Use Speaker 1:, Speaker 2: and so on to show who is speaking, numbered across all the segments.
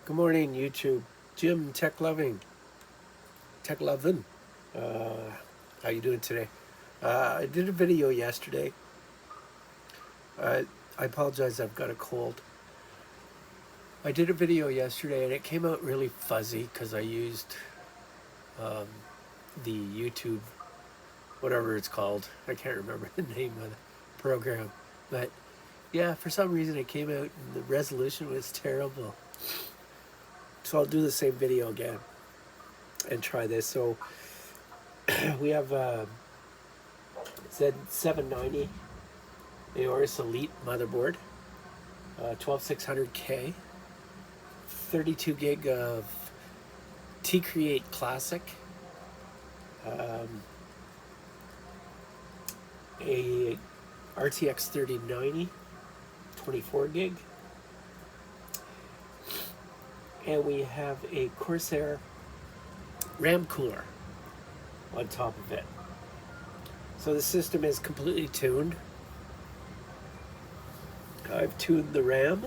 Speaker 1: Good morning, YouTube. Jim, Tech Loving. How you doing today? I did a video yesterday. I apologize, I've got a cold. I did a video yesterday and it came out really fuzzy because I used the YouTube, whatever it's called. I can't remember the name of the program. But yeah, for some reason it came out and the resolution was terrible. So I'll do the same video again and try this. So we have Z790 Aorus Elite motherboard, 12600K, 32 gig of TCreate Classic, a RTX 3090, 24 gig, and we have a Corsair RAM cooler on top of it. So the system is completely tuned. I've tuned the RAM.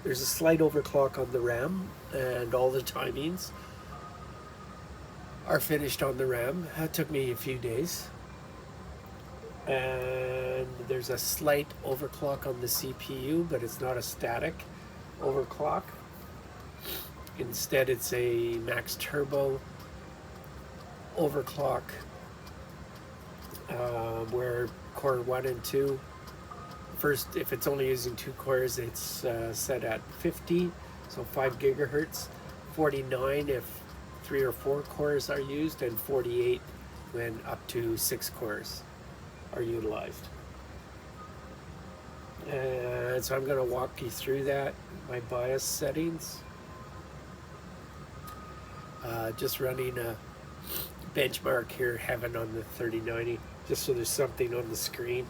Speaker 1: There's a slight overclock on the RAM, and all the timings are finished on the RAM. That took me a few days. And there's a slight overclock on the CPU, but it's not a static overclock. Instead, it's a max turbo overclock where core 1 and 2, first, if it's only using 2 cores, it's set at 50, so 5 gigahertz, 49 if 3 or 4 cores are used, and 48 when up to 6 cores are utilized. And so I'm going to walk you through that, my BIOS settings. Just running a benchmark here, heaven on the 3090, just so there's something on the screen.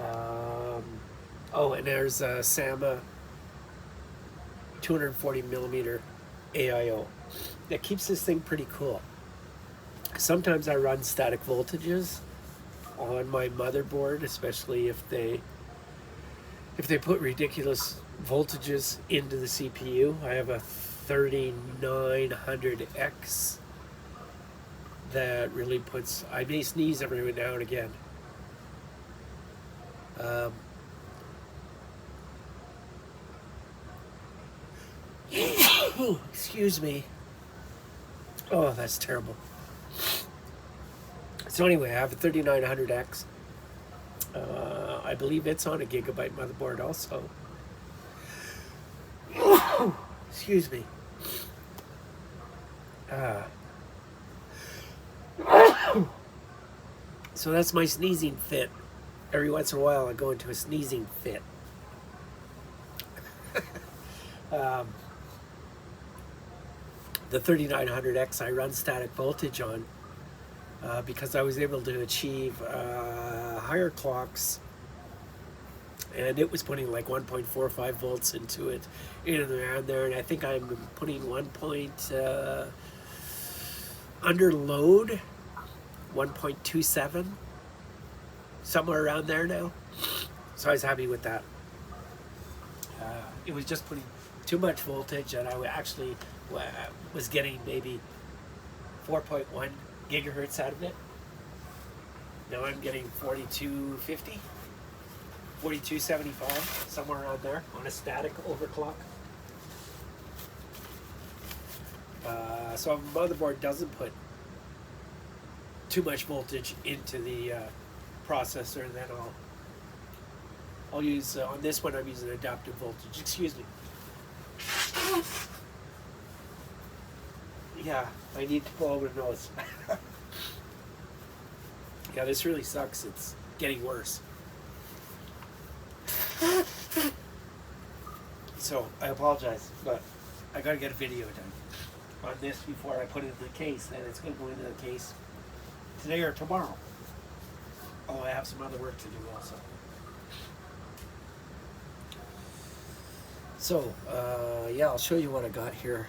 Speaker 1: Oh, and there's a SAMA 240mm AIO. That keeps this thing pretty cool. Sometimes I run static voltages on my motherboard, especially if they put ridiculous voltages into the CPU. I have a 3900X that really puts, I may sneeze every now and again. Excuse me. Oh, that's terrible. So anyway, I have a 3900X. I believe it's on a Gigabyte motherboard also. Excuse me. So that's my sneezing fit. Every once in a while I go into a sneezing fit. The 3900X I run static voltage on because I was able to achieve higher clocks, and it was putting like 1.45 volts into it in and around there, and I think I'm putting 1 point under load, 1.27, somewhere around there now. So I was happy with that. It was just putting too much voltage, and I actually was getting maybe 4.1 gigahertz out of it. Now I'm getting 4250, 4275, somewhere around there on a static overclock. So if a motherboard doesn't put too much voltage into the processor, then I'll use, on this one I'm using adaptive voltage. Excuse me. Yeah, I need to blow my nose. Yeah, this really sucks. It's getting worse. So, I apologize, but I gotta get a video done on this before I put it in the case, and it's gonna go into the case today or tomorrow. Oh, I have some other work to do also. So, yeah, I'll show you what I got here.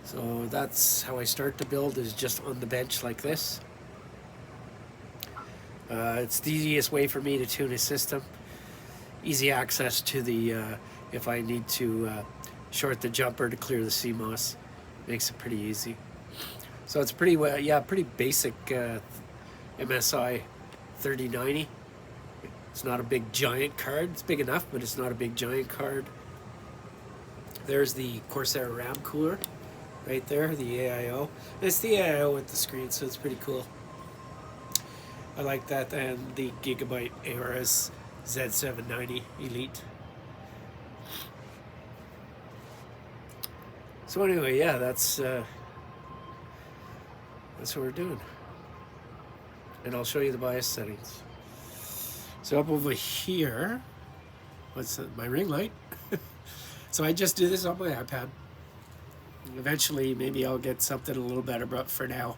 Speaker 1: So that's how I start the build, is just on the bench like this. It's the easiest way for me to tune a system. easy access to the, if I need to short the jumper to clear the CMOS. Makes it pretty easy. So it's pretty, yeah, pretty basic MSI 3090. It's not a big giant card. It's big enough, but it's not a big giant card. There's the Corsair RAM cooler right there, the AIO. And it's the AIO with the screen, so it's pretty cool. I like that. And the Gigabyte Aorus Z790 Elite. So anyway, yeah, that's what we're doing. And I'll show you the BIOS settings. So up over here, what's my ring light? So I just do this on my iPad. Eventually, maybe I'll get something a little better, but for now,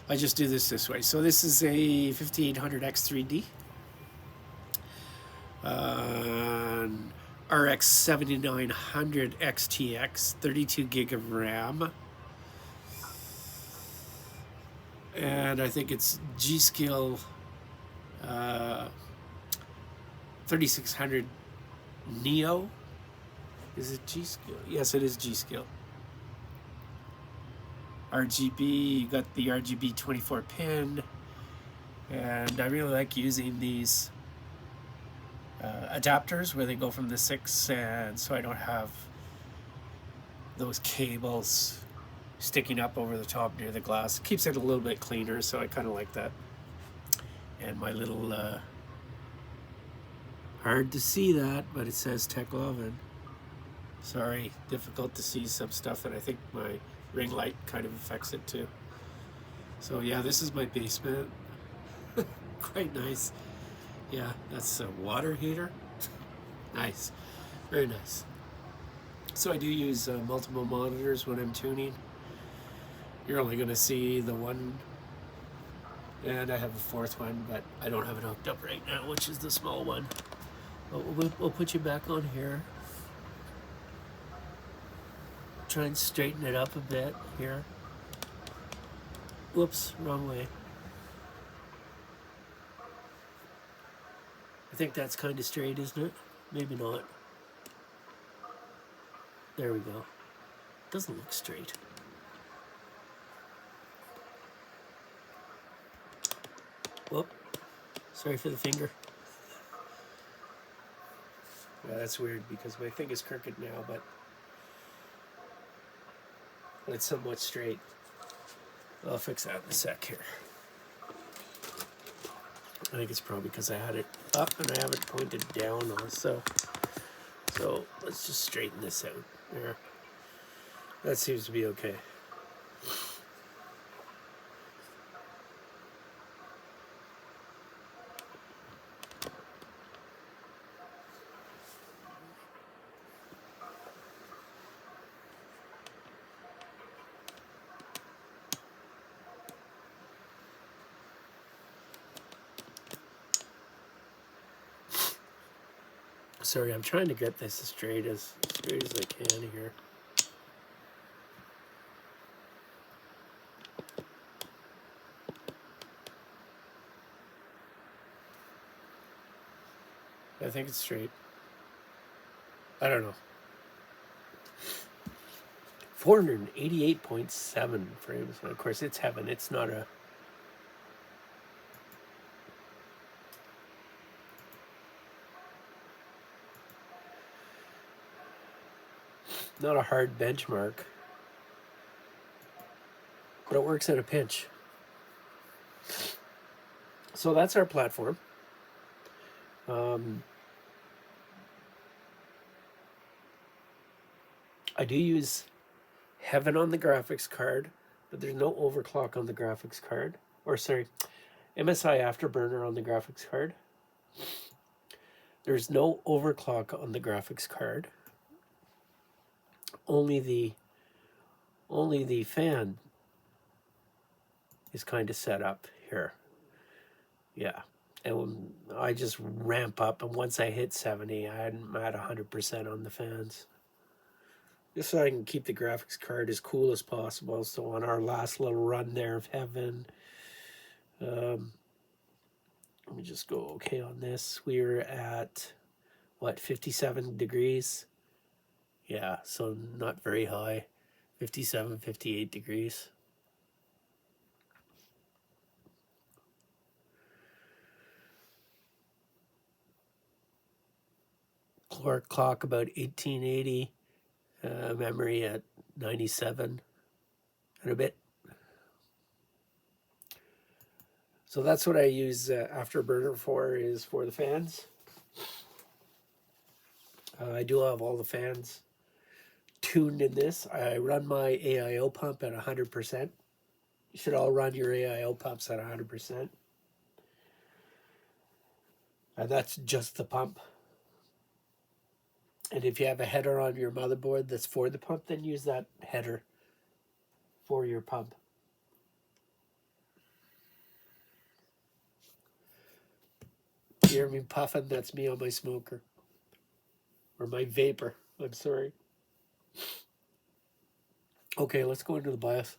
Speaker 1: I just do this way. So this is a 5800X3D. RX 7900 XTX, 32 gig of RAM. And I think it's G-Skill 3600 Neo. Is it G-Skill? Yes, it is G-Skill. RGB, you got the RGB 24 pin. And I really like using these adapters where they go from the 6, and so I don't have those cables sticking up over the top near the glass. Keeps it a little bit cleaner, so I kind of like that. And my little, hard to see that, but it says Tekloven. Sorry, difficult to see some stuff, and I think my ring light kind of affects it too. So yeah, this is my basement. Quite nice. Yeah, that's a water heater. Nice, very nice. So I do use multiple monitors when I'm tuning. You're only going to see the one, and I have a fourth one, but I don't have it hooked up right now, which is the small one. But we'll put you back on here. Try and straighten it up a bit here. Whoops, wrong way. I think that's kind of straight, isn't it? Maybe not. There we go. Doesn't look straight. Whoop. Sorry for the finger. Yeah, that's weird because my thing is crooked now, but it's somewhat straight. I'll fix that in a sec here. I think it's probably because I had it up and I have it pointed down also. So let's just straighten this out there. That seems to be okay. Sorry, I'm trying to get this as straight as I can here. I think it's straight. I don't know. 488.7 frames. And of course, it's heaven. It's not a... not a hard benchmark, but it works at a pinch. So that's our platform. I do use Heaven on the graphics card, but there's no overclock on the graphics card. Or sorry, MSI Afterburner on the graphics card. There's no overclock on the graphics card. Only the fan is kind of set up here. Yeah. And when I just ramp up, and once I hit 70, I'm at 100% on the fans. Just so I can keep the graphics card as cool as possible. So on our last little run there of Heaven, let me just go okay on this. We're at what, 57 degrees? Yeah, so not very high. 57, 58 degrees. Core clock about 1880. Memory at 97 and a bit. So that's what I use Afterburner for, is for the fans. I do have all the fans tuned in this. I run my AIO pump at 100%. You should all run your AIO pumps at 100%. And that's just the pump. And if you have a header on your motherboard that's for the pump, then use that header for your pump. You hear me puffing? That's me on my smoker. Or my vapor. I'm sorry. Okay, let's go into the BIOS.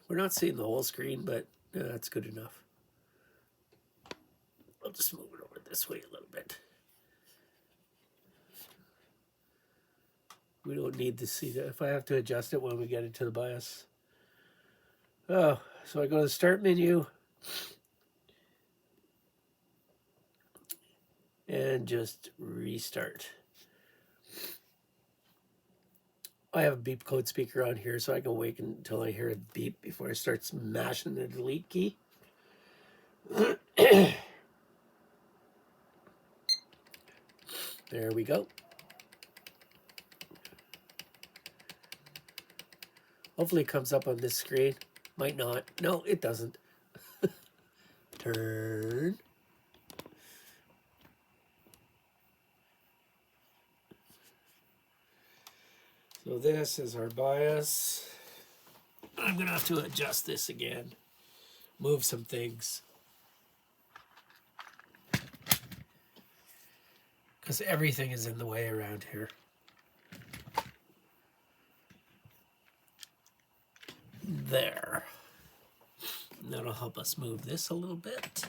Speaker 1: We're not seeing the whole screen, but that's good enough. I'll just move it over this way a little bit. We don't need to see that. If I have to adjust it when we get into the BIOS. Oh, so I go to the start menu and just restart. I have a beep code speaker on here, so I can wait until I hear a beep before I start smashing the delete key. There we go. Hopefully it comes up on this screen. Might not. No, it doesn't. Turn. So this is our BIOS. I'm going to have to adjust this again. Move some things. Because everything is in the way around here. There. And that'll help us move this a little bit.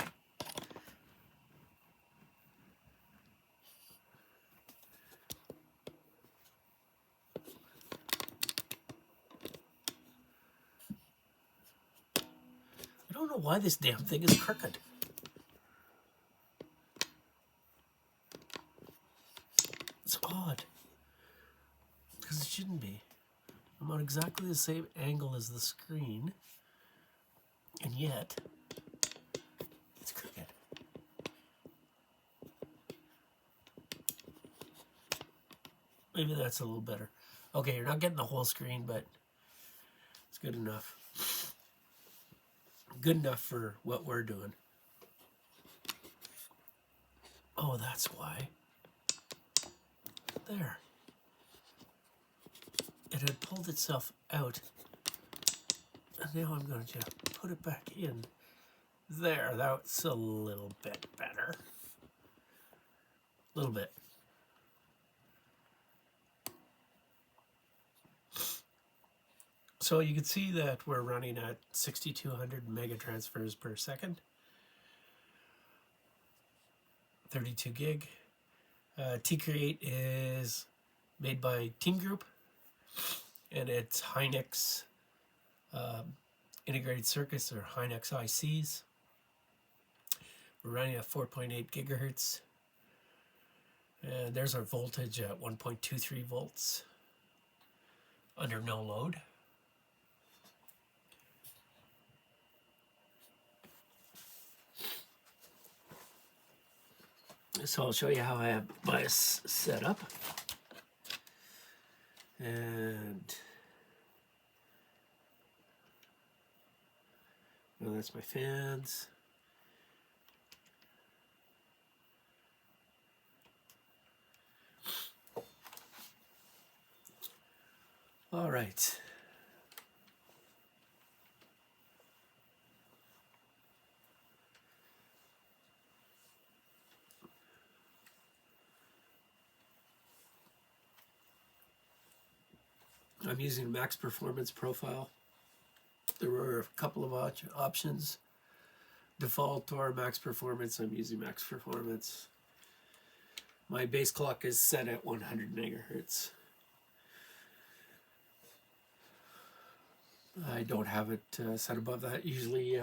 Speaker 1: I don't know why this damn thing is crooked. It's odd. Because it shouldn't be. I'm on exactly the same angle as the screen. And yet, it's crooked. Maybe that's a little better. Okay, you're not getting the whole screen, but it's good enough. Good enough for what we're doing. Oh, that's why. There. It had pulled itself out. And now I'm going to put it back in. There, that's a little bit better. A little bit. So you can see that we're running at 6,200 mega transfers per second. 32 gig. TCreate is made by Team Group, and it's Hynix integrated circuits, or Hynix ICs. We're running at 4.8 gigahertz. And there's our voltage at 1.23 volts under no load. So I'll show you how I have BIOS set up. And well, that's my fans. All right. I'm using max performance profile. There were a couple of options. Default or max performance. I'm using max performance. My base clock is set at 100 megahertz. I don't have it set above that. Usually,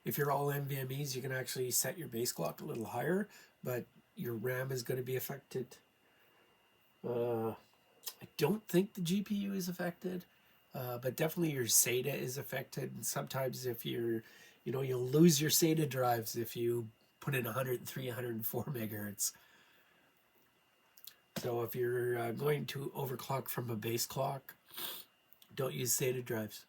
Speaker 1: if you're all NVMEs, you can actually set your base clock a little higher, but your RAM is going to be affected. I don't think the GPU is affected, but definitely your SATA is affected. And sometimes if you'll lose your SATA drives if you put in 103, 104 megahertz. So if you're going to overclock from a base clock, don't use SATA drives.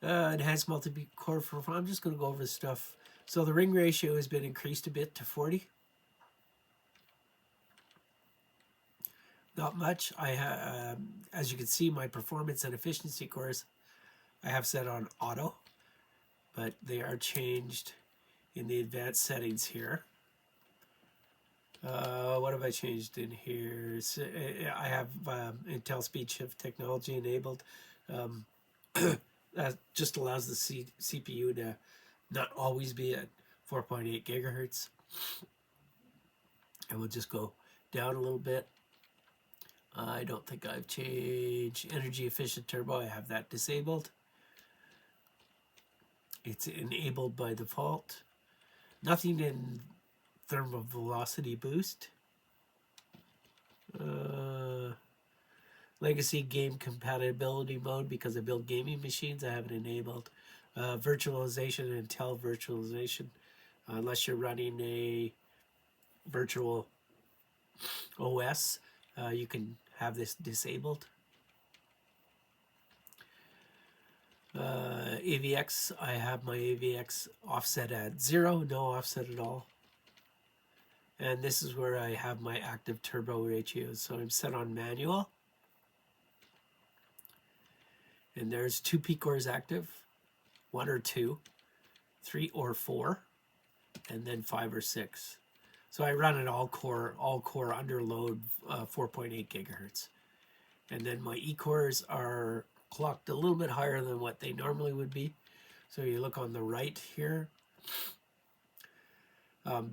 Speaker 1: Enhanced multi-core performance. I'm just going to go over the stuff. So the ring ratio has been increased a bit to 40. Not much. As you can see, my performance and efficiency cores I have set on auto, but they are changed in the advanced settings here. What have I changed in here? So, I have Intel speed shift technology enabled. That just allows the CPU to not always be at 4.8 gigahertz. And we'll just go down a little bit. I don't think I've changed energy efficient turbo. I have that disabled. It's enabled by default. Nothing in thermal velocity boost. Legacy game compatibility mode, because I build gaming machines, I have it enabled. Virtualization and Intel virtualization, unless you're running a virtual OS, you can have this disabled. AVX, I have my AVX offset at 0, no offset at all. And this is where I have my active turbo ratios. So I'm set on manual. And there's 2 P cores active, 1 or 2, 3 or 4, and then 5 or 6. So I run it all core under load, 4.8 gigahertz. And then my E cores are clocked a little bit higher than what they normally would be. So you look on the right here,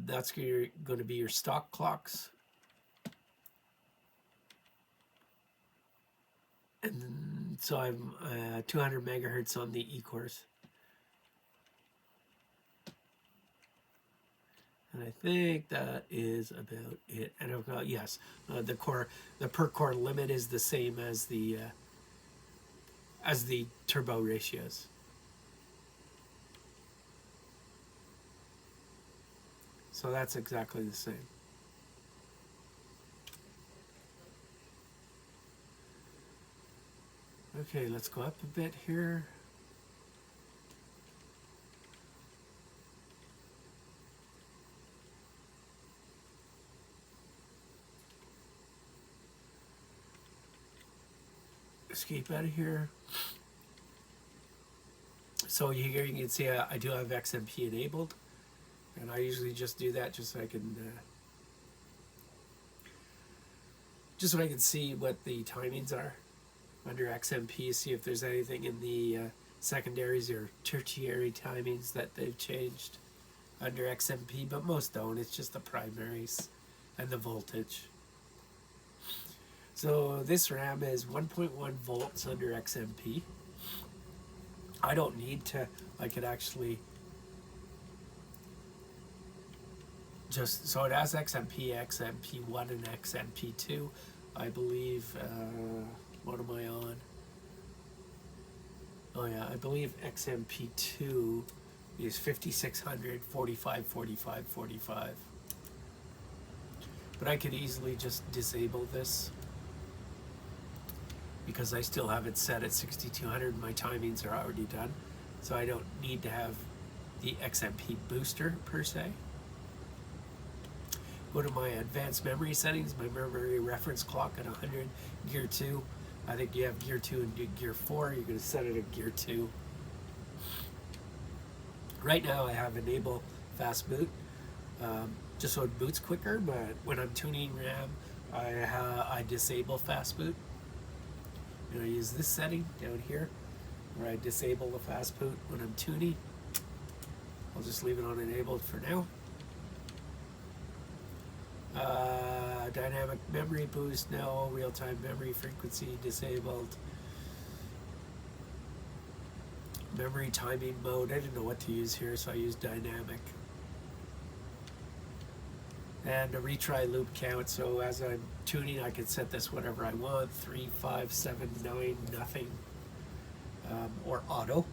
Speaker 1: that's going to be your stock clocks. And so I'm 200 megahertz on the E cores. And I think that is about it. And I've got, yes, the per core limit is the same as the turbo ratios. So that's exactly the same. Okay, let's go up a bit here. Escape out of here. So here you can see I do have XMP enabled, and I usually just do that just so I can see what the timings are under XMP, see if there's anything in the secondaries or tertiary timings that they've changed under XMP, but most don't. It's just the primaries and the voltage. So this RAM is 1.1 volts under XMP. I don't need to, I could actually just, so it has XMP, XMP1 and XMP2. I believe, what am I on? Oh yeah, I believe XMP2 is 5600, 45, 45, 45. But I could easily just disable this because I still have it set at 6200. My timings are already done. So I don't need to have the XMP booster per se. Go to my advanced memory settings, my memory reference clock at 100, gear 2. I think you have gear 2 and gear 4. You're going to set it at gear 2. Right now I have enable fast boot, just so it boots quicker, but when I'm tuning RAM, I disable fast boot. I'm going to use this setting down here where I disable the fast boot when I'm tuning. I'll just leave it on enabled for now. Dynamic memory boost, no. Real-time memory frequency disabled. Memory timing mode, I didn't know what to use here, so I used dynamic. And a retry loop count, so as I'm tuning I can set this whatever I want, 3, 5, 7, 9, nothing, or auto.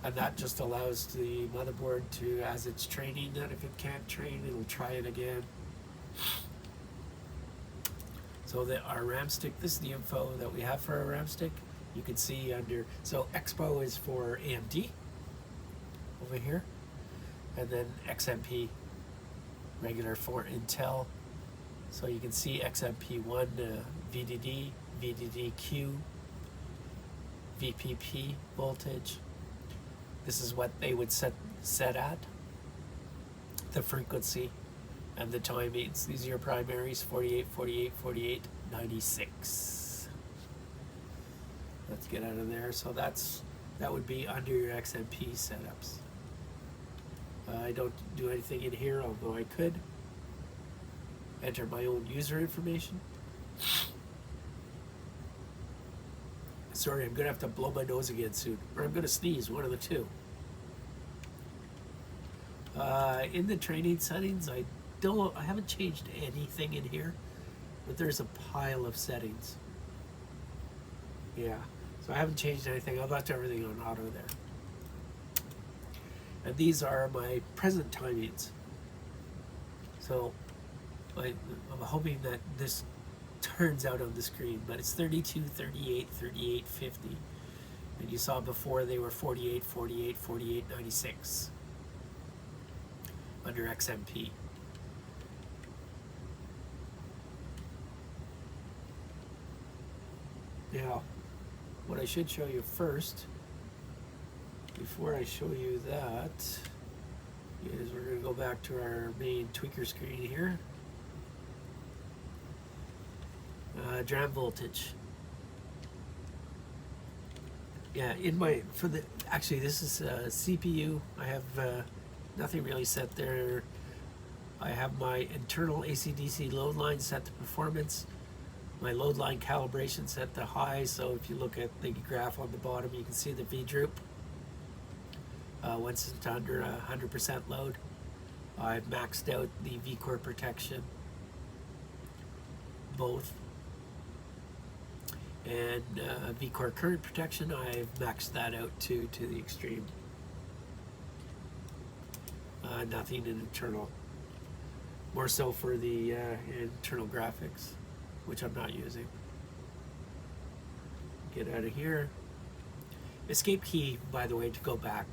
Speaker 1: And that just allows the motherboard to, as it's training, that if it can't train, it'll try it again. So our RAM stick, this is the info that we have for our RAM stick. You can see under, so Expo is for AMD over here, and then XMP regular for Intel. So you can see XMP1 VDD, VDD-Q, VPP voltage. This is what they would set at, the frequency and the timings. These are your primaries, 48, 48, 48, 96. Let's get out of there. So that would be under your XMP setups. I don't do anything in here, although I could enter my own user information. Sorry, I'm gonna have to blow my nose again soon, or I'm gonna sneeze, one of the two. In the training settings, I haven't changed anything in here, but there's a pile of settings. Yeah, so I haven't changed anything. I've left everything on auto there. And these are my present timings. So I'm hoping that this turns out on the screen, but it's 32, 38, 38, 50. And you saw before they were 48, 48, 48, 96 under XMP. Now, what I should show you first, before I show you that, is we're going to go back to our main tweaker screen here. DRAM voltage. Yeah, actually this is a CPU. I have nothing really set there. I have my internal AC/DC load line set to performance. My load line calibration set to high, so if you look at the graph on the bottom, you can see the V droop. Once it's under 100% load, I've maxed out the V-core protection, both. And V-core current protection, I've maxed that out to the extreme. Nothing in internal. More so for the internal graphics, which I'm not using. Get out of here. Escape key, by the way, to go back.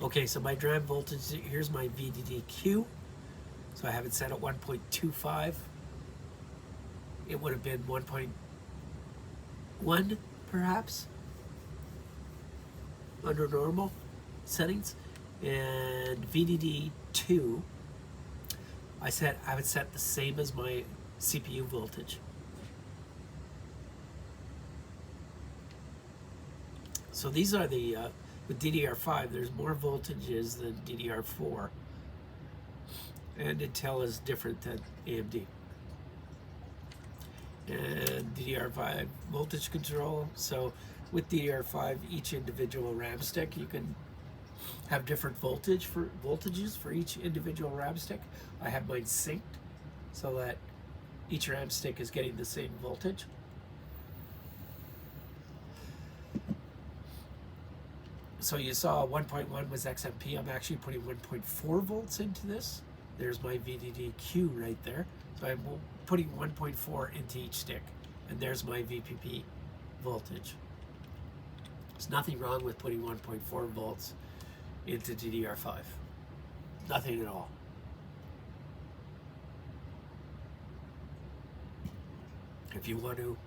Speaker 1: Okay, so my DRAM voltage, here's my VDD-Q. So I have it set at 1.25. It would have been 1.1 perhaps under normal settings. And VDD2, I have it set the same as my CPU voltage. So these are the with DDR5, there's more voltages than DDR4, and Intel is different than AMD. And DDR5 voltage control. So with DDR5, each individual RAM stick, you can have different voltages for each individual RAM stick. I have mine synced so that each RAM stick is getting the same voltage. So you saw 1.1 was XMP. I'm actually putting 1.4 volts into this. There's my VDD-Q right there. So I'm putting 1.4 into each stick. And there's my VPP voltage. There's nothing wrong with putting 1.4 volts into DDR5. Nothing at all. If you want to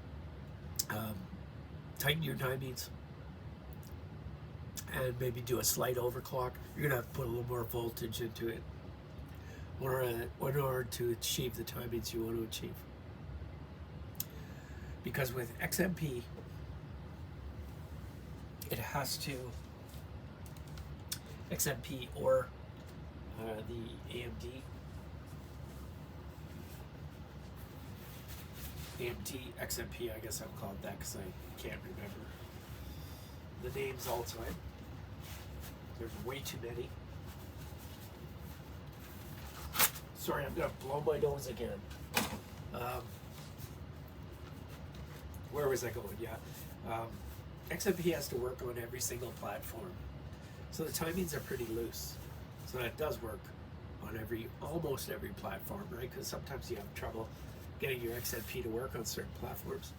Speaker 1: tighten your timings and maybe do a slight overclock, you're gonna have to put a little more voltage into it in order to achieve the timings you want to achieve. because with XMP, it has to, XMP or the AMD XMP, I guess I've called that because I can't remember the names all the time. There's way too many. Sorry, I'm gonna blow my nose again. Where was I going? Yeah. XMP has to work on every single platform. So the timings are pretty loose. So that does work on almost every platform, right? Because sometimes you have trouble getting your XMP to work on certain platforms.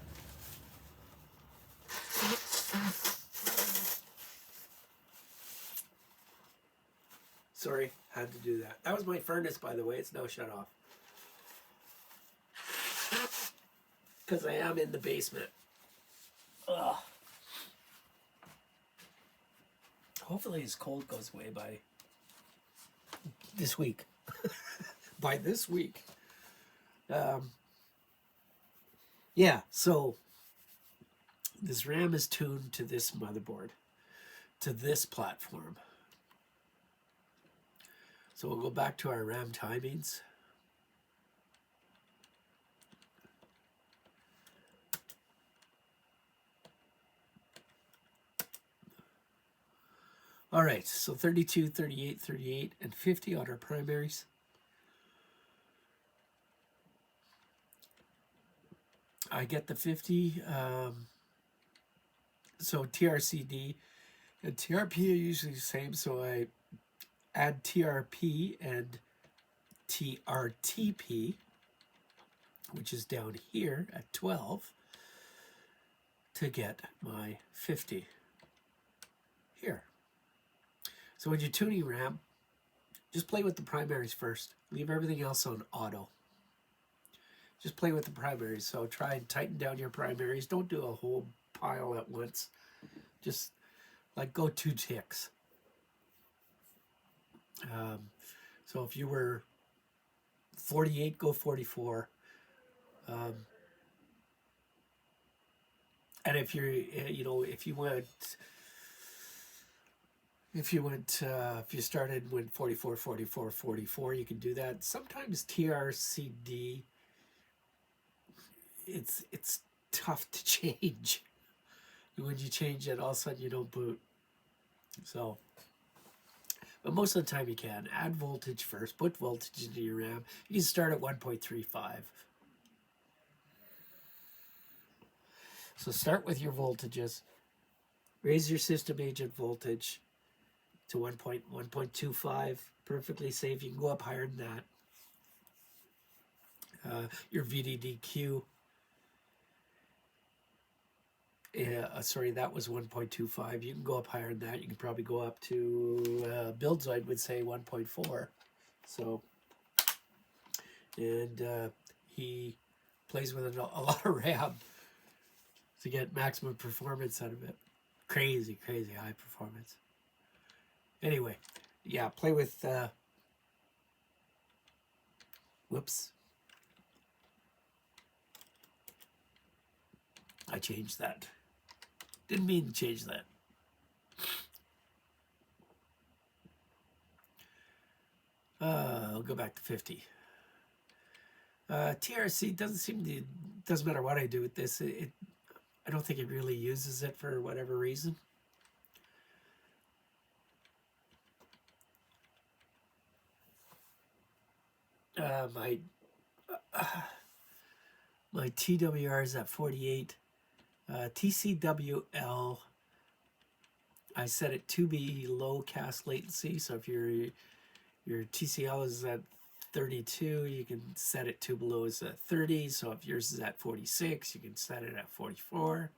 Speaker 1: Sorry, had to do that. That was my furnace, by the way. It's now shut off. Because I am in the basement. Ugh. Hopefully his cold goes away by this week. By this week. Yeah, so this RAM is tuned to this motherboard, to this platform. So we'll go back to our RAM timings. All right, so 32, 38, 38, and 50 on our primaries. I get the 50, so TRCD and TRP are usually the same, so I add TRP and TRTP, which is down here at 12, to get my 50 here. So when you're tuning RAM, just play with the primaries first. Leave everything else on auto. Just play with the primaries. So try and tighten down your primaries. Don't do a whole pile at once. Just like go 2 ticks. So if you were 48, go 44. And if you're, you know, if you started with 44, 44, 44, you can do that. Sometimes TRCD, it's tough to change. When you change it, all of a sudden you don't boot. So, but most of the time you can. Add voltage first, put voltage into your RAM. You can start at 1.35. So start with your voltages. Raise your system agent voltage to 1.25, perfectly safe. You can go up higher than that. Your VDDQ, sorry, that was 1.25. You can go up higher than that. You can probably go up to, BuildZoid would say 1.4. So, and he plays with a lot of RAM to get maximum performance out of it. Crazy, crazy high performance. Anyway, yeah, play with, whoops. I changed that. Didn't mean to change that. I'll go back to 50. TRC doesn't matter what I do with this. I don't think it really uses it for whatever reason. My TWR is at 48. TCWL, I set it to be low cast latency. So if your TCL is at 32, you can set it to below is at 30. So if yours is at 46, you can set it at 44.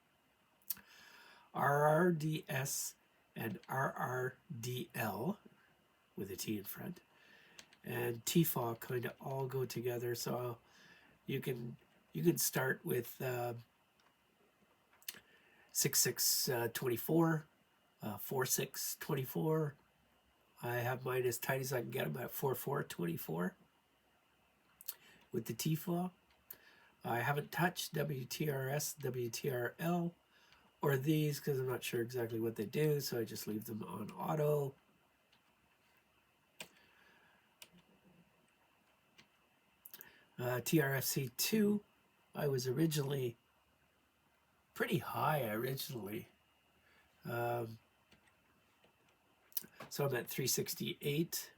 Speaker 1: RRDS and RRDL with a T in front, and TFAW kind of all go together. So you can start with 6624, 4624. I have mine as tight as I can get them at 4424 with the TFAW. I haven't touched WTRS, WTRL, or these because I'm not sure exactly what they do, so I just leave them on auto. TRFC2, I was originally pretty high originally. So I'm at 368.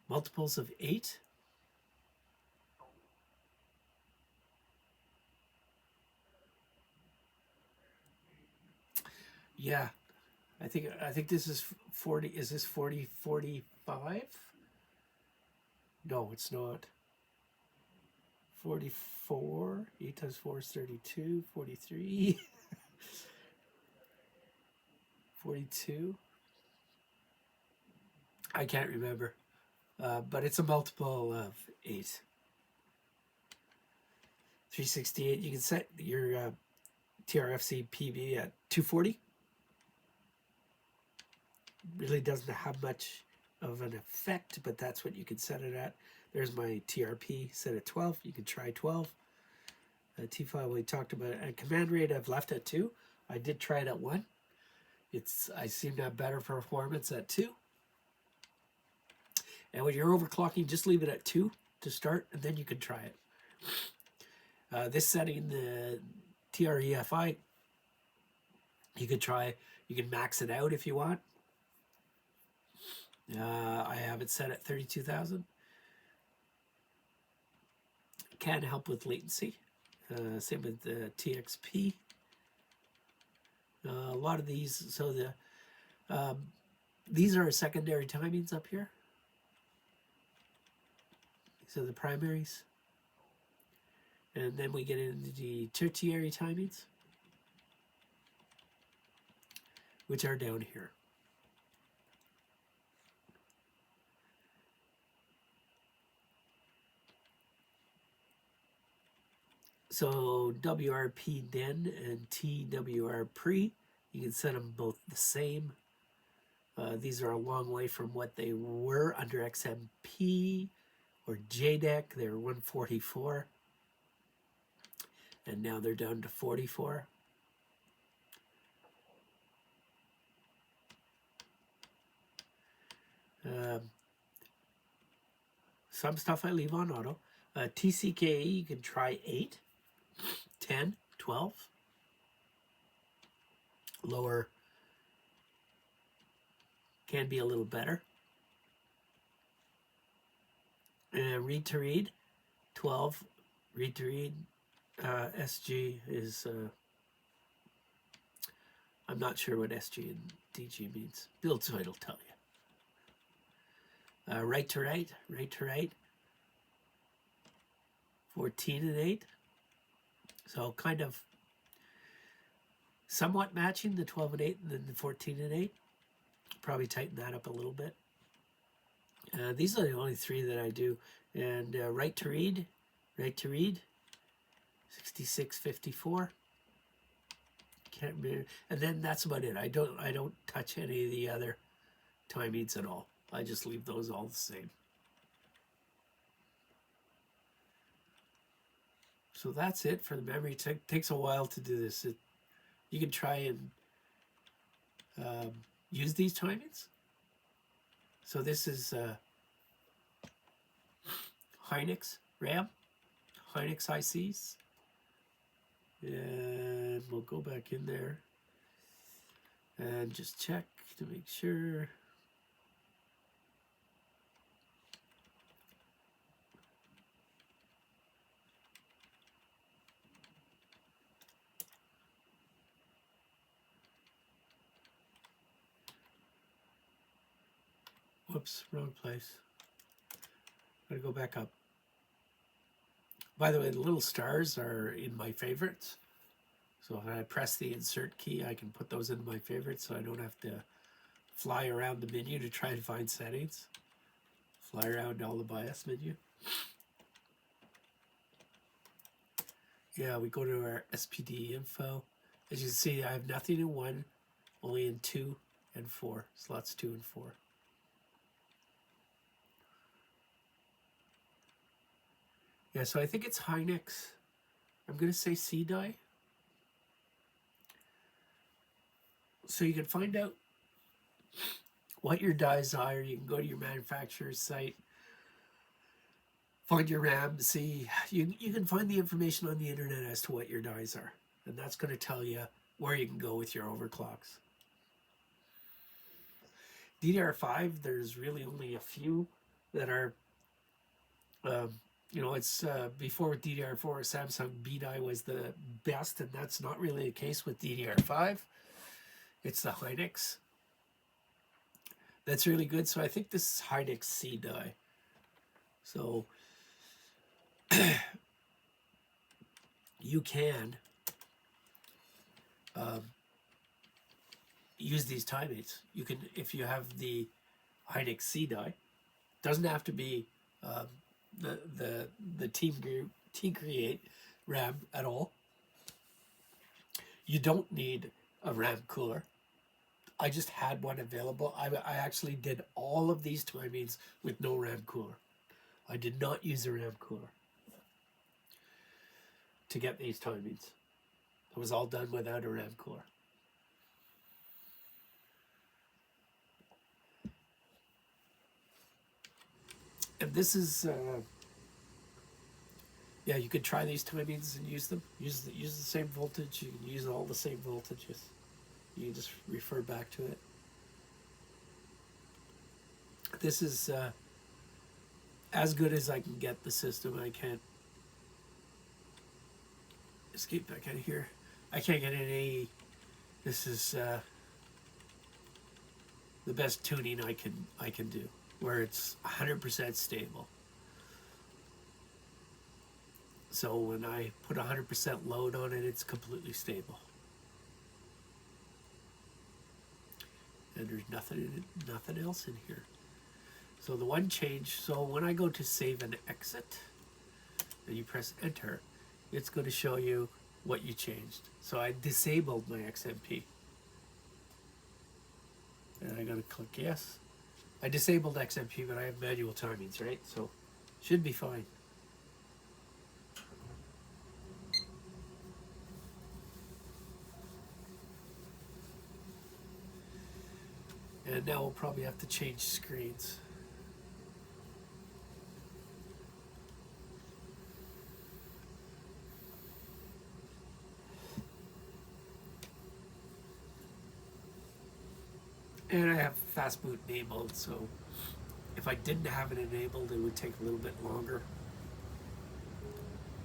Speaker 1: Multiples of 8. Yeah, I think this is 40. Is this 40, 45? No, it's not. 44. 8 times 4 is 32. 43. 42. I can't remember. But it's a multiple of 8. 368. You can set your TRFC PB at 240. Really doesn't have much of an effect, but that's what you can set it at. There's my TRP set at 12. You can try 12. T5 we talked about it. And command rate I've left at 2. I did try it at 1. I seem to have better performance at 2. And when you're overclocking, just leave it at 2 to start, and then you can try it. This setting, the TREFI, you can max it out if you want. I have it set at 32,000. Can help with latency. Same with the TXP. A lot of these, so these are secondary timings up here. These are the primaries. And then we get into the tertiary timings, which are down here. So WRP den and TWR pre, you can set them both the same. These are a long way from what they were under XMP or JDEC. They were 144. And now they're down to 44. Some stuff I leave on auto. TCreate, you can try 8, 10, 12. Lower can be a little better. Read to read, 12. Read to read, SG is, I'm not sure what SG and DG means. Build site will tell you. Right to right, 14 and 8. So kind of somewhat matching the 12 and 8 and then the 14 and 8. Probably tighten that up a little bit. These are the only 3 that I do. And right to read, 6654. Can't remember. And then that's about it. I don't touch any of the other timings at all. I just leave those all the same. So that's it for the memory. It takes a while to do this. You can try and use these timings. So this is Hynix RAM, Hynix ICs. And we'll go back in there and just check to make sure. Whoops, wrong place. Gotta go back up. By the way, the little stars are in my favorites. So if I press the insert key, I can put those in my favorites so I don't have to fly around the menu to try and find settings. Fly around all the BIOS menu. Yeah, we go to our SPD info. As you can see, I have nothing in 1, only in 2 and 4. Slots 2 and 4. Yeah, so I think it's Hynix. I'm going to say C die. So you can find out what your dies are. You can go to your manufacturer's site, find your RAM, see. You can find the information on the internet as to what your dies are. And that's going to tell you where you can go with your overclocks. DDR5, there's really only a few that are, you know, it's before with DDR4, Samsung B die was the best, and that's not really the case with DDR5. It's the Hynix that's really good. So I think this is Hynix C die. So you can use these timeouts. You can, if you have the Hynix C die, doesn't have to be the TCreate RAM at all. You don't need a RAM cooler. I just had one available. I actually did all of these timings with no RAM cooler. I did not use a RAM cooler to get these timings. It was all done without a RAM cooler. And this is, yeah, you could try these timings and use them. Use the same voltage. You can use all the same voltages. You can just refer back to it. This is as good as I can get the system. I can't escape back out of here. I can't get any. This is the best tuning I can do, where it's 100% stable. So when I put 100% load on it, it's completely stable. And there's nothing else in here. So the one change, so when I go to save and exit, and you press enter, it's going to show you what you changed. So I disabled my XMP. And I'm going to click yes. I disabled XMP, but I have manual timings, right? So should be fine. And now we'll probably have to change screens. And I have fast boot enabled, so if I didn't have it enabled, it would take a little bit longer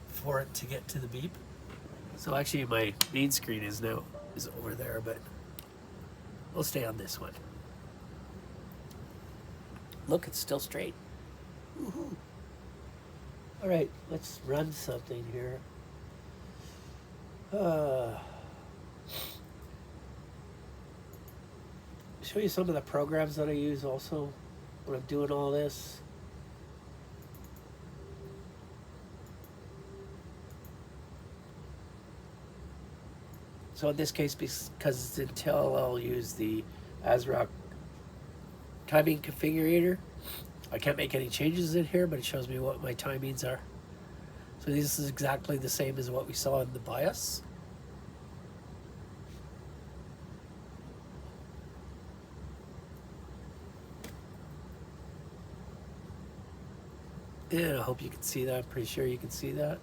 Speaker 1: for it to get to the beep. So actually my main screen is over there, but we'll stay on this one. Look, it's still straight. Woohoo. All right, let's run something here. Show you some of the programs that I use also when I'm doing all this. So in this case, because it's Intel, I'll use the ASRock timing configurator. I can't make any changes in here, but it shows me what my timings are. So this is exactly the same as what we saw in the BIOS. And I hope you can see that. I'm pretty sure you can see that.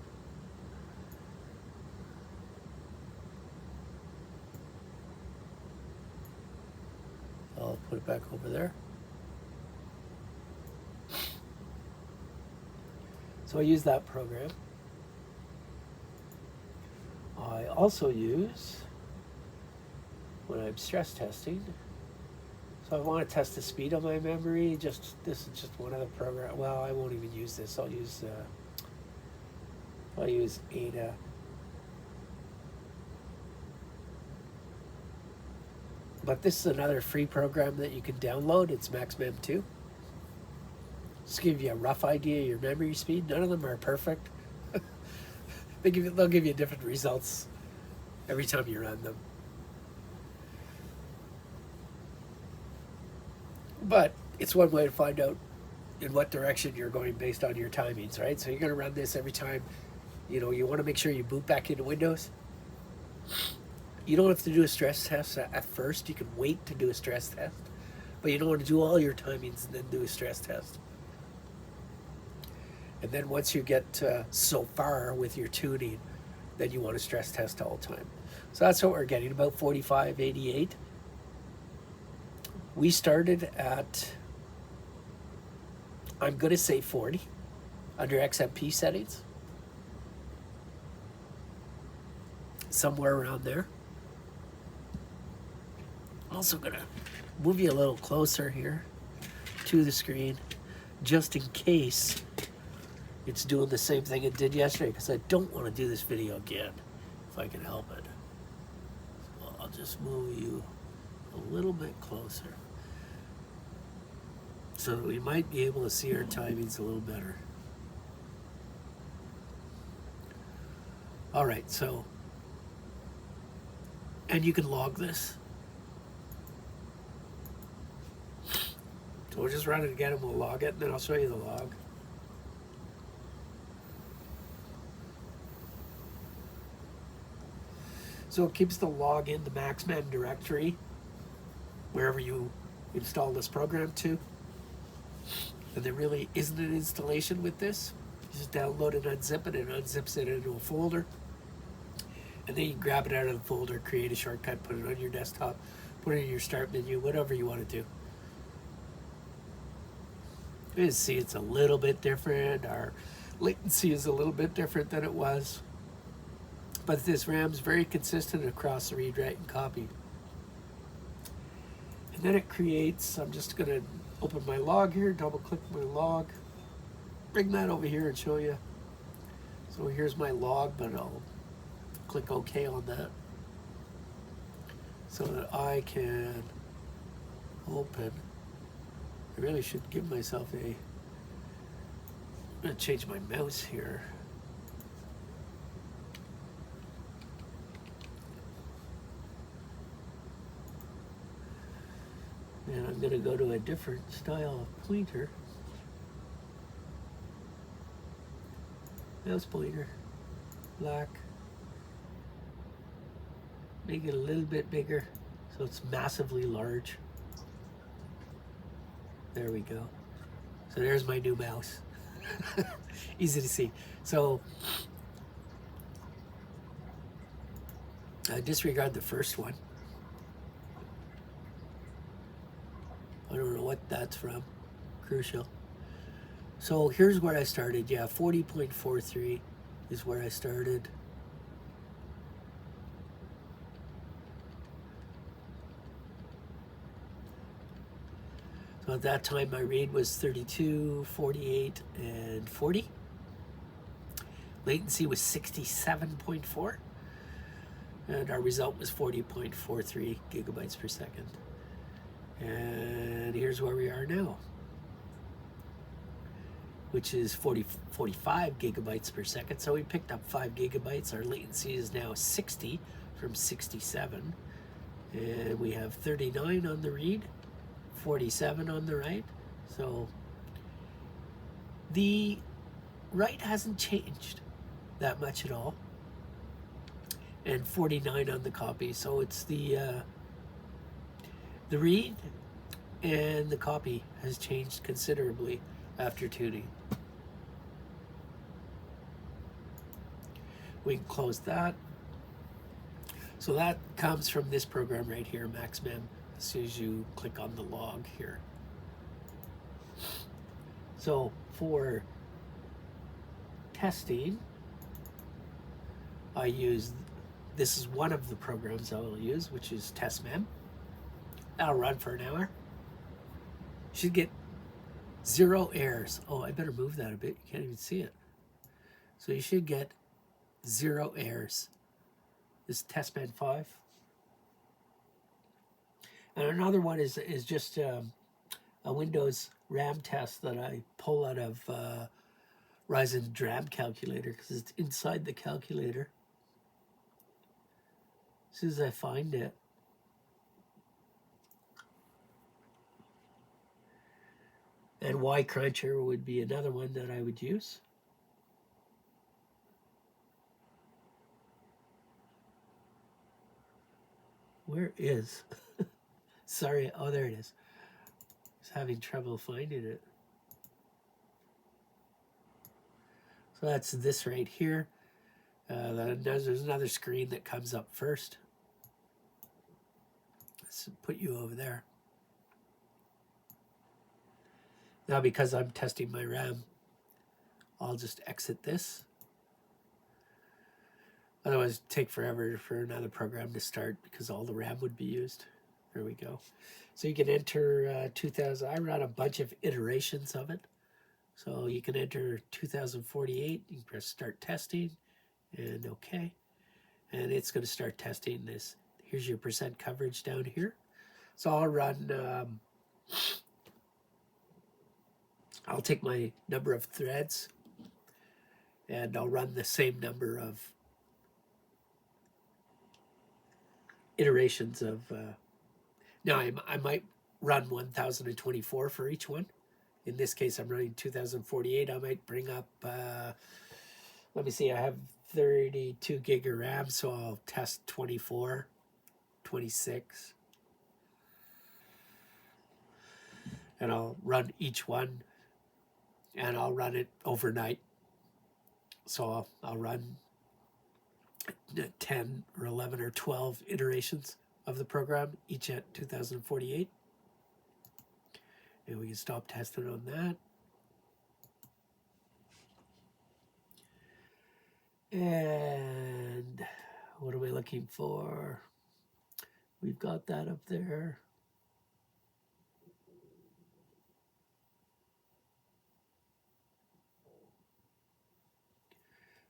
Speaker 1: I'll put it back over there. So I use that program. I also use, when I'm stress testing, so I want to test the speed of my memory. This is just one of the programs. Well, I won't even use this. I'll use Ada. But this is another free program that you can download. It's MaxMem 2. Just give you a rough idea of your memory speed. None of them are perfect. They'll give you different results every time you run them. But it's one way to find out in what direction you're going based on your timings, right? So you're going to run this every time, you know, you want to make sure you boot back into Windows. You don't have to do a stress test at first. You can wait to do a stress test, but you don't want to do all your timings and then do a stress test. And then once you get so far with your tuning, then you want to stress test all the time. So that's what we're getting, about 4588. We started at, I'm going to say 40 under XMP settings. Somewhere around there. I'm also going to move you a little closer here to the screen, just in case it's doing the same thing it did yesterday, because I don't want to do this video again if I can help it. So I'll just move you a little bit closer so that we might be able to see our timings a little better. All right, so, and you can log this. So we'll just run it again and we'll log it, and then I'll show you the log. So it keeps the log in the Nvme directory, wherever you install this program to. And there really isn't an installation with this. You just download and unzip it, and it unzips it into a folder. And then you can grab it out of the folder, create a shortcut, put it on your desktop, put it in your start menu, whatever you want to do. You can see it's a little bit different. Our latency is a little bit different than it was. But this RAM is very consistent across the read, write, and copy. And then it creates, I'm just going to open my log here, double click my log, bring that over here and show you. So here's my log, but I'll click OK on that so that I can open. I really should give myself a, I'm going to change my mouse here. And I'm going to go to a different style of pointer. Mouse pointer, black. Make it a little bit bigger so it's massively large. There we go. So there's my new mouse. Easy to see. So disregard the first one. I don't know what that's from. Crucial. So here's where I started. Yeah, 40.43 is where I started. So at that time my read was 32, 48, and 40. Latency was 67.4. And our result was 40.43 gigabytes per second. And here's where we are now, which is 45 gigabytes per second. So we picked up 5 gigabytes. Our latency is now 60 from 67. And we have 39 on the read, 47 on the write. So the write hasn't changed that much at all. And 49 on the copy. So it's the read and the copy has changed considerably after tuning. We can close that. So that comes from this program right here, Nvme, as soon as you click on the log here. So for testing, I use, this is one of the programs I will use, which is Nvme. That'll run for an hour. Should get 0 errors. Oh, I better move that a bit. You can't even see it. So you should get 0 errors. This is Nvme 5. And another one is just a Windows RAM test that I pull out of Ryzen DRAM calculator because it's inside the calculator. As soon as I find it, And Y Cruncher would be another one that I would use. Where is? Sorry, oh, there it is. I was having trouble finding it. So that's this right here. There's another screen that comes up first. Let's put you over there. Now, because I'm testing my RAM, I'll just exit this. Otherwise, it'd take forever for another program to start because all the RAM would be used. There we go. So you can enter 2000. I run a bunch of iterations of it. So you can enter 2048. You can press start testing and OK. And it's going to start testing this. Here's your percent coverage down here. So I'll run, I'll take my number of threads and I'll run the same number of iterations of, now I might run 1024 for each one. In this case, I'm running 2048. I might bring up, let me see, I have 32 gig of RAM, so I'll test 24, 26. And I'll run each one, and I'll run it overnight. So I'll run 10 or 11 or 12 iterations of the program, each at 2048. And we can stop testing on that. And what are we looking for? We've got that up there.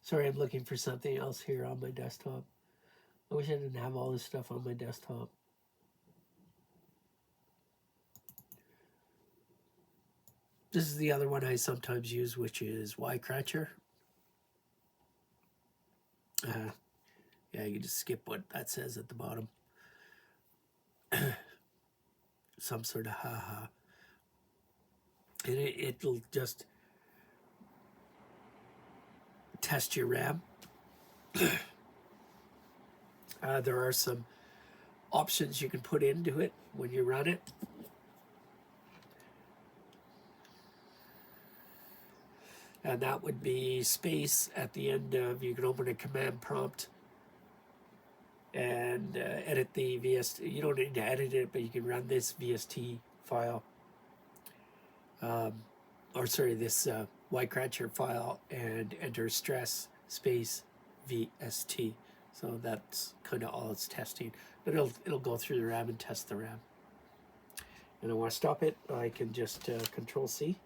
Speaker 1: Sorry, I'm looking for something else here on my desktop. I wish I didn't have all this stuff on my desktop. This is the other one I sometimes use, which is Y Cruncher. Yeah, you can just skip what that says at the bottom. Some sort of haha. And it'll just test your RAM. There are some options you can put into it when you run it. And that would be space at the end of, you can open a command prompt and edit the VST. You don't need to edit it, but you can run this VST file. This Y Cruncher file and enter stress space VST. So that's kind of all it's testing. But it'll go through the RAM and test the RAM. And I want to stop it. I can just Control C.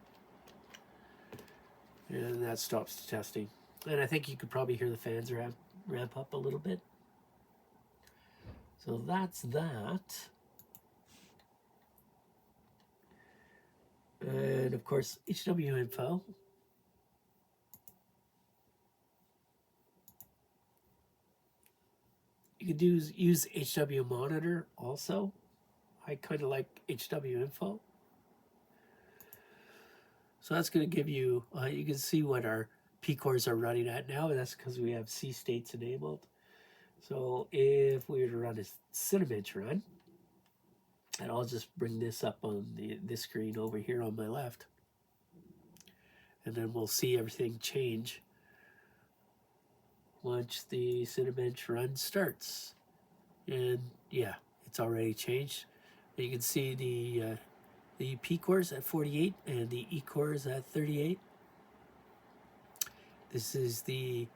Speaker 1: And that stops the testing. And I think you could probably hear the fans ramp up a little bit. So that's that. And of course, HW info. You could use HW monitor also. I kind of like HW info. So that's going to give you, you can see what our P cores are running at now. That's because we have C states enabled. So if we were to run a Cinebench run, and I'll just bring this up on this screen over here on my left, and then we'll see everything change once the Cinebench run starts. And yeah, it's already changed. You can see the P cores at 48 and the E cores at 38. This is the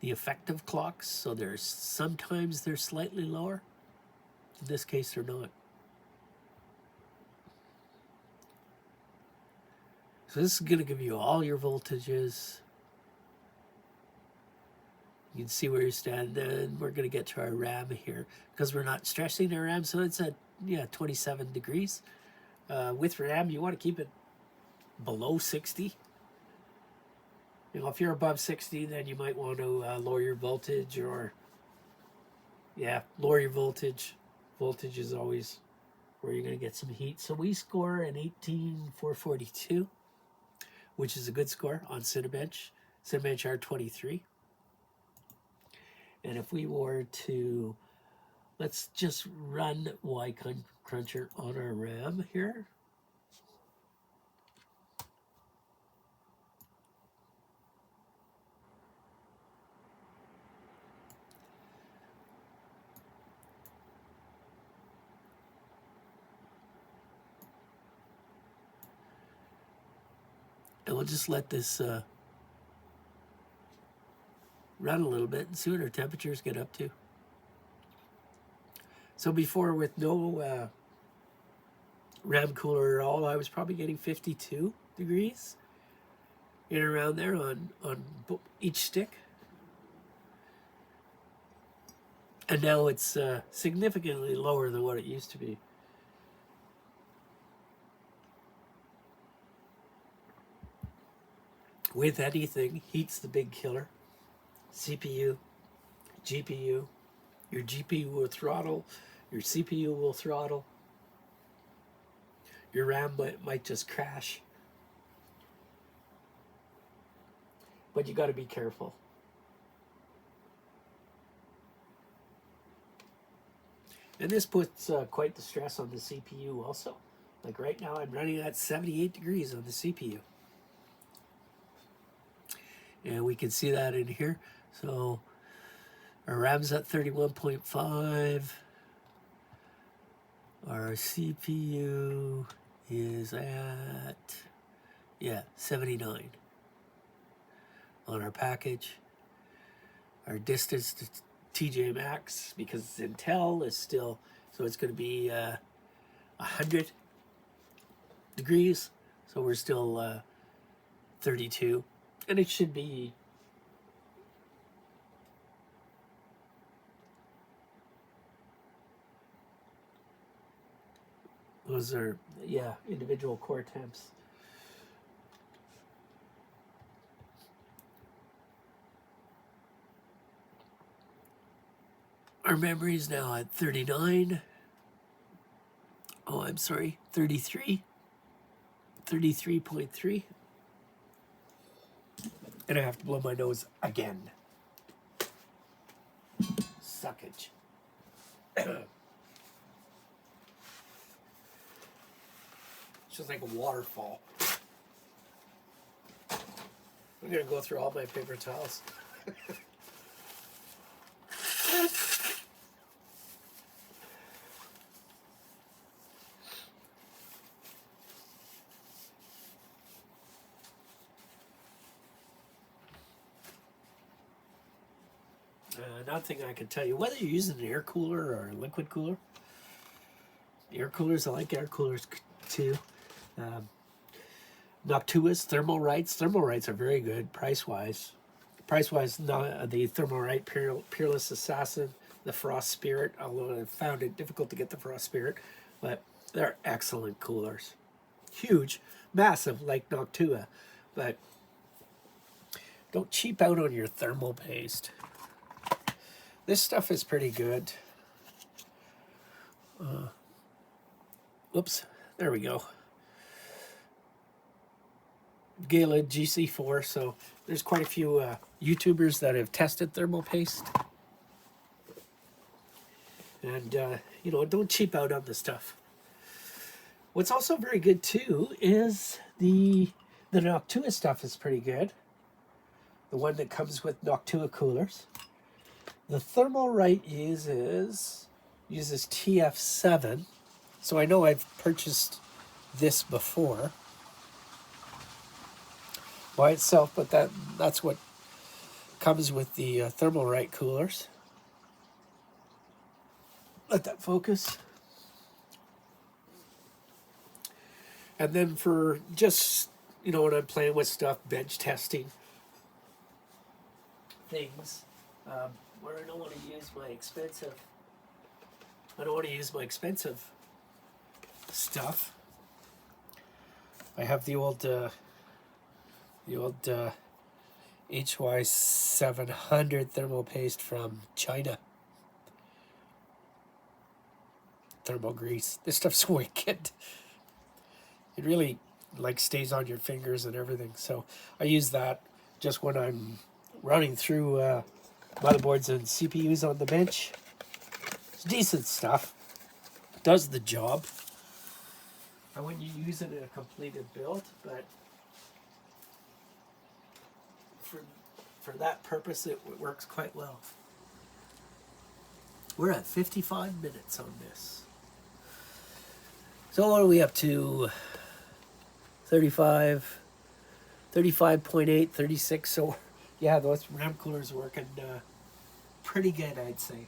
Speaker 1: effective clocks, so sometimes they're slightly lower. In this case, they're not. So this is going to give you all your voltages. You can see where you stand, and we're going to get to our RAM here because we're not stressing our RAM, so it's at 27 degrees. With RAM, you want to keep it below 60. You know, if you're above 60, then you might want to lower your voltage, or lower your voltage. Voltage is always where you're going to get some heat. So we score an 18442, which is a good score on Cinebench R23. And if we were to, let's just run Y Cruncher on our RAM here. And we'll just let this run a little bit and see what our temperatures get up to. So before, with no RAM cooler at all, I was probably getting 52 degrees in and around there on each stick. And now it's significantly lower than what it used to be. With anything, heat's the big killer. CPU, GPU. Your GPU will throttle, your CPU will throttle. Your RAM might just crash. But you got to be careful. And this puts quite the stress on the CPU also. Like right now I'm running at 78 degrees on the CPU. And we can see that in here. So our RAM's at 31.5. Our CPU is at, 79 on our package. Our distance to TJ Maxx, because it's Intel, is still, so it's going to be 100 degrees. So we're still 32. And it should be those are, individual core temps. Our memory is now at 39. Oh, I'm sorry, 33. 33.3. And I have to blow my nose again. Suckage. It's just like a waterfall. I'm gonna go through all my paper towels. Another thing I can tell you, whether you're using an air cooler or a liquid cooler, air coolers, I like air coolers too. Noctua's, Thermalrights. Thermalrights are very good price-wise. Price-wise, the Thermalright Peerless Assassin, the Frost Spirit, although I found it difficult to get the Frost Spirit, but they're excellent coolers. Huge, massive like Noctua, but don't cheap out on your thermal paste. This stuff is pretty good. Oops, there we go. Gala GC4, so there's quite a few YouTubers that have tested thermal paste. And, don't cheap out on the stuff. What's also very good too is the Noctua stuff is pretty good. The one that comes with Noctua coolers. The Thermalright uses TF7, so I know I've purchased this before by itself, but that's what comes with the Thermalright coolers. Let that focus. And then for just, when I'm playing with stuff, bench testing things, where I don't want to use my expensive stuff. I have the old HY700 thermal paste from China. thermal grease. This stuff's wicked. It really like stays on your fingers and everything. So I use that just when I'm running through motherboards and CPUs on the bench. It's decent stuff. Does the job. I wouldn't use it in a completed build, but for that purpose, it works quite well. We're at 55 minutes on this. So what are we up to? 35, 35.8, 36. So yeah, those RAM coolers are working pretty good, I'd say.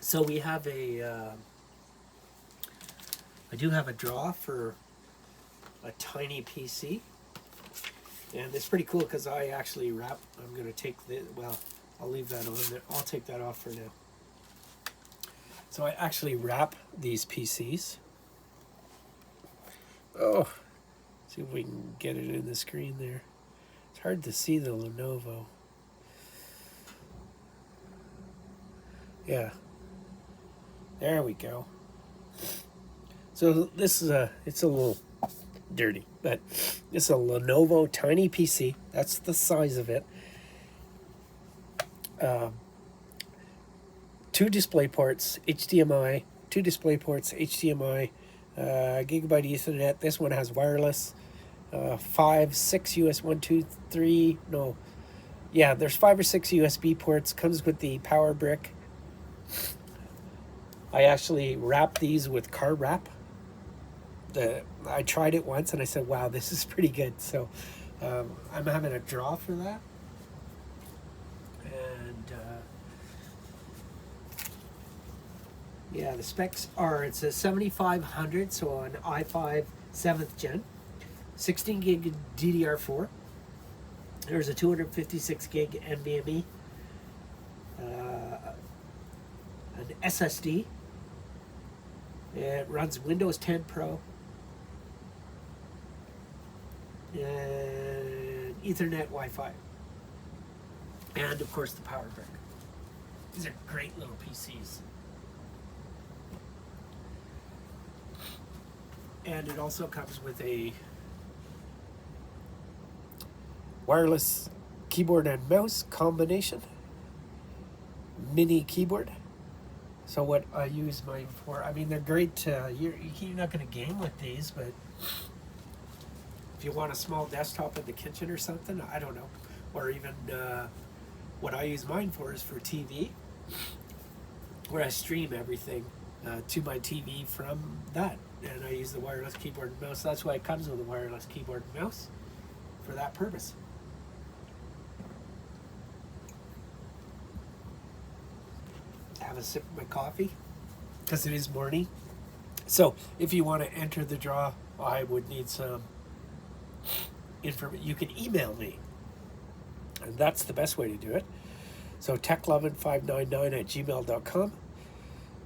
Speaker 1: So we have I do have a draw for a tiny PC. And it's pretty cool because I actually wrap, I'm going to take the, well, I'll leave that on there. I'll take that off for now. So I actually wrap these PCs. Oh, see if we can get it in the screen there. It's hard to see the Lenovo. Yeah. There we go. So this is it's a little dirty, but it's a Lenovo tiny PC. That's the size of it. 2 display ports, HDMI, 2 display ports, HDMI, Gigabyte Ethernet. This one has wireless, 5, 6 US 1, 2, 3, no. Yeah, there's 5 or 6 USB ports, comes with the power brick. I actually wrap these with car wrap. I tried it once and I said, wow, this is pretty good. So I'm having a draw for that. And yeah, the specs are, it's a 7500, so an i5 7th gen, 16 gig DDR4. There's a 256 gig Nvme, an SSD. It runs Windows 10 Pro, and Ethernet Wi-Fi, and of course the power brick. These are great little PCs. And it also comes with a wireless keyboard and mouse combination, mini keyboard. So what I use mine for, I mean, they're great. You're not going to game with these, but if you want a small desktop in the kitchen or something, I don't know. Or even what I use mine for is for TV, where I stream everything to my TV from that. And I use the wireless keyboard and mouse. That's why it comes with a wireless keyboard and mouse for that purpose. Have a sip of my coffee because it is morning. So if you want to enter the draw, I would need some information. You can email me, and that's the best way to do it. So techlovin599@gmail.com,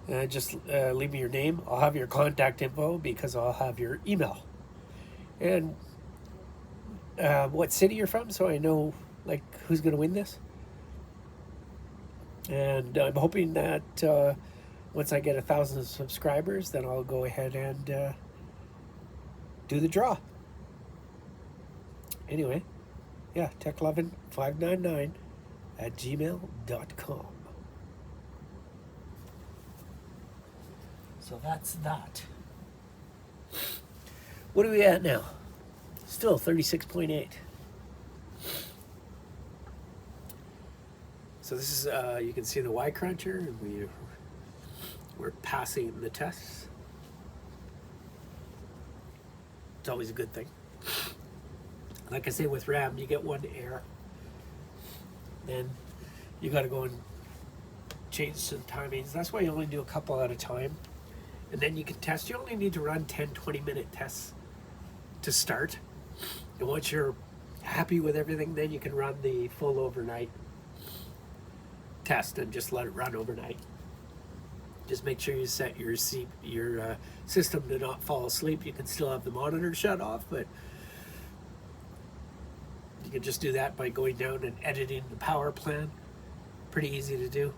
Speaker 1: and just leave me your name. I'll have your contact info because I'll have your email and what city you're from, so I know like who's going to win this. And I'm hoping that once I get 1,000 subscribers, then I'll go ahead and do the draw. Anyway, yeah, techlovin599@gmail.com. So that's that. What are we at now? Still 36.8. So this is, you can see the Y cruncher, and we're passing the tests. It's always a good thing. Like I say, with RAM, you get one error. Then you got to go and change some timings. That's why you only do a couple at a time. And then you can test. You only need to run 10, 20-minute tests to start. And once you're happy with everything, then you can run the full overnight. test and just let it run overnight. Just make sure you set your system to not fall asleep. You can still have the monitor shut off, but you can just do that by going down and editing the power plan. Pretty easy to do.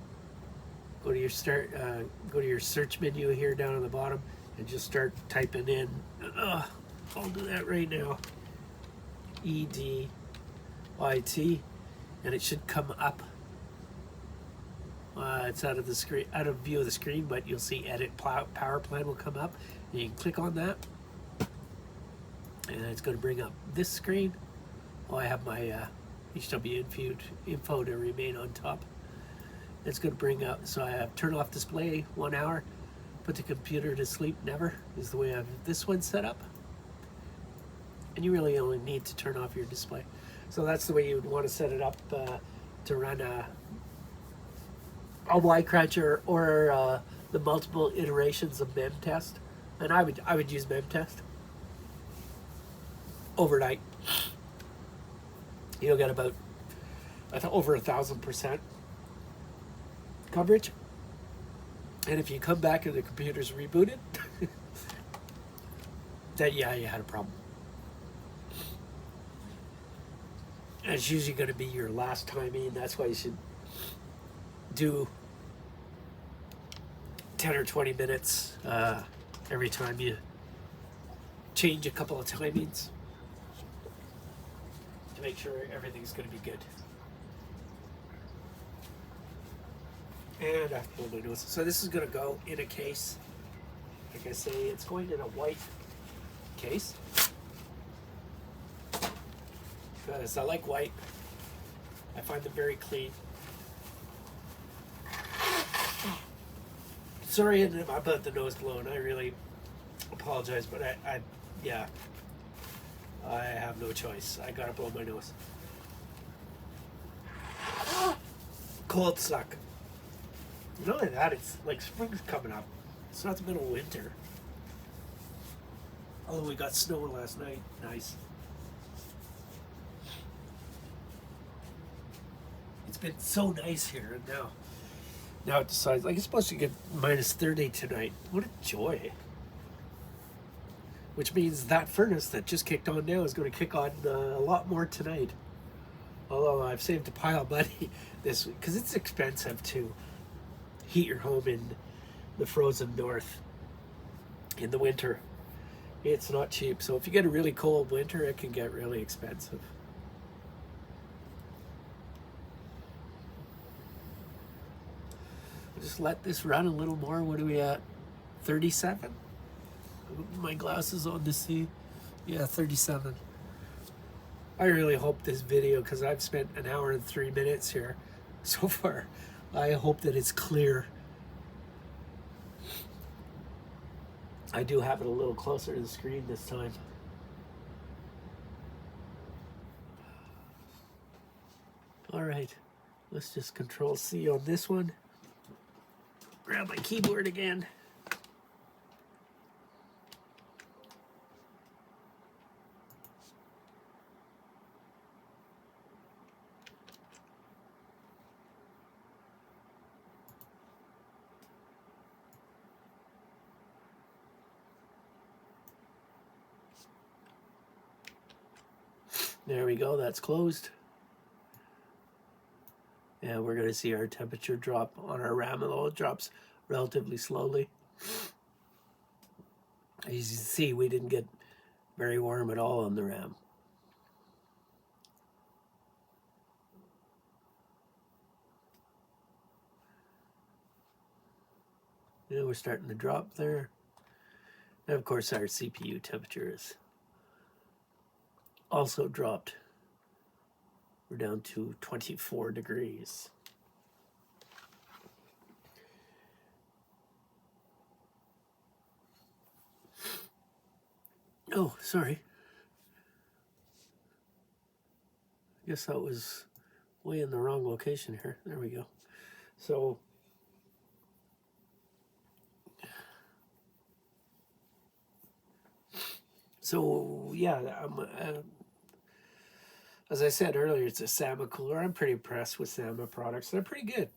Speaker 1: Go to your search menu here down on the bottom and just start typing in. I'll do that right now. EDYT, and it should come up. It's out of the screen, out of view of the screen, but you'll see edit power plan will come up, and you can click on that, and it's going to bring up this screen. I have my HW info to remain on top. It's going to bring up, so I have turn off display 1 hour, put the computer to sleep never is the way I have this one set up. And you really only need to turn off your display. So that's the way you would want to set it up to run a Y cruncher or the multiple iterations of mem test. And I would use mem test overnight. You'll get about over 1,000% coverage. And if you come back and the computer's rebooted, then yeah, you had a problem. And it's usually going to be your last time in. That's why you should do 10 or 20 minutes every time you change a couple of timings to make sure everything's going to be good. And I have to hold my nose. So this is going to go in a case. Like I say, it's going in a white case. Because I like white. I find them very clean. Sorry about the nose blowing. I really apologize, but I have no choice. I gotta blow my nose. Cold suck. Not only that, it's like spring's coming up. It's not the middle of winter. Although we got snow last night. Nice. It's been so nice here, and now it decides, like, it's supposed to get minus 30 tonight. What a joy. Which means that furnace that just kicked on now is going to kick on a lot more tonight. Although I've saved a pile of money this week, because it's expensive to heat your home in the frozen north in the winter. It's not cheap. So if you get a really cold winter, it can get really expensive. Just let this run a little more. What are we at? 37? My glasses on to see. Yeah, 37. I really hope this video, because I've spent an hour and 3 minutes here so far, I hope that it's clear. I do have it a little closer to the screen this time. All right, let's just Control C on this one. Grab my keyboard again. There we go, that's closed. And we're going to see our temperature drop on our RAM, although it drops relatively slowly. As you can see, we didn't get very warm at all on the RAM. Yeah, we're starting to drop there. And of course, our CPU temperature is also dropped. We're down to 24 degrees. Oh, sorry. I guess that was way in the wrong location here. There we go. So yeah, as I said earlier, it's a Sama cooler. I'm pretty impressed with Sama products. They're pretty good.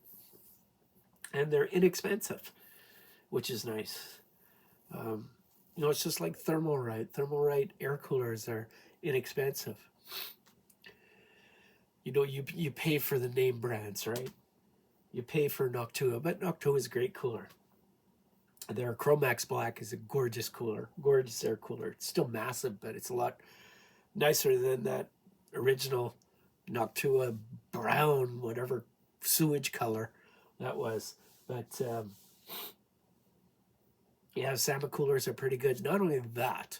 Speaker 1: and they're inexpensive, which is nice. You know, it's just like Thermalright. Thermalright air coolers are inexpensive. You know, you pay for the name brands, right? You pay for Noctua, but Noctua is a great cooler. Their Chromax Black is a gorgeous cooler, gorgeous air cooler. It's still massive, but it's a lot nicer than that original Noctua brown, whatever sewage color that was. But yeah, Sama coolers are pretty good. Not only that,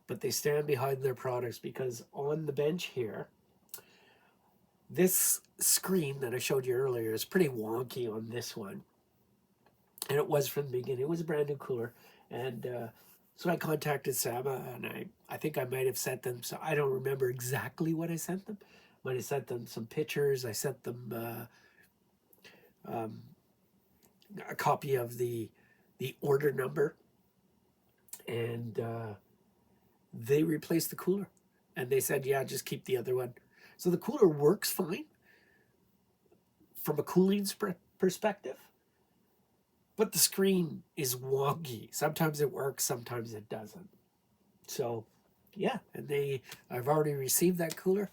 Speaker 1: but they stand behind their products, because on the bench here, this screen that I showed you earlier is pretty wonky on this one. And it was from the beginning. It was a brand new cooler. And so I contacted Sama, and I think I might have sent them, so I don't remember exactly what I sent them. Might have sent them some pictures. I sent them a copy of the order number. And they replaced the cooler. And they said, yeah, just keep the other one. So the cooler works fine from a cooling perspective, but the screen is wonky. Sometimes it works, sometimes it doesn't. So yeah, and I've already received that cooler.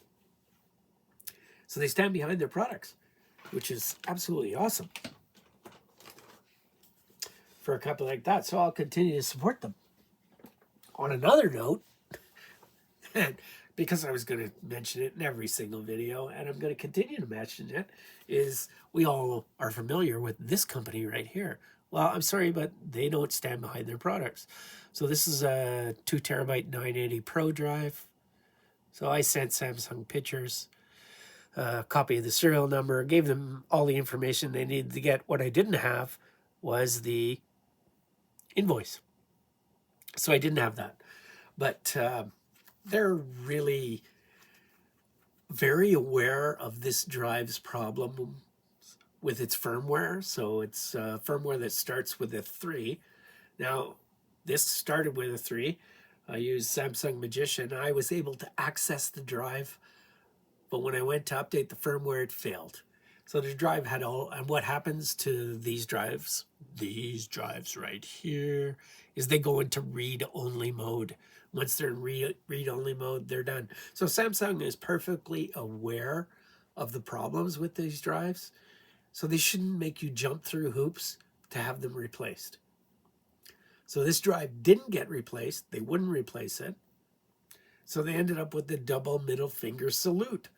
Speaker 1: So they stand behind their products, which is absolutely awesome for a company like that. So I'll continue to support them. On another note, and because I was going to mention it in every single video, and I'm going to continue to mention it, is we all are familiar with this company right here. Well, I'm sorry, but they don't stand behind their products. So this is a 2 terabyte 980 Pro drive. So I sent Samsung pictures, a copy of the serial number, gave them all the information they needed to get. What I didn't have was the invoice. So I didn't have that. But they're really very aware of this drive's problem with its firmware. So it's firmware that starts with a 3. Now, this started with a 3. I used Samsung Magician. I was able to access the drive, but when I went to update the firmware, it failed. So the drive had all, and what happens to these drives right here, is they go into read-only mode. Once they're in read-only mode, they're done. So Samsung is perfectly aware of the problems with these drives, so they shouldn't make you jump through hoops to have them replaced. So this drive didn't get replaced. They wouldn't replace it. So they ended up with the double middle finger salute.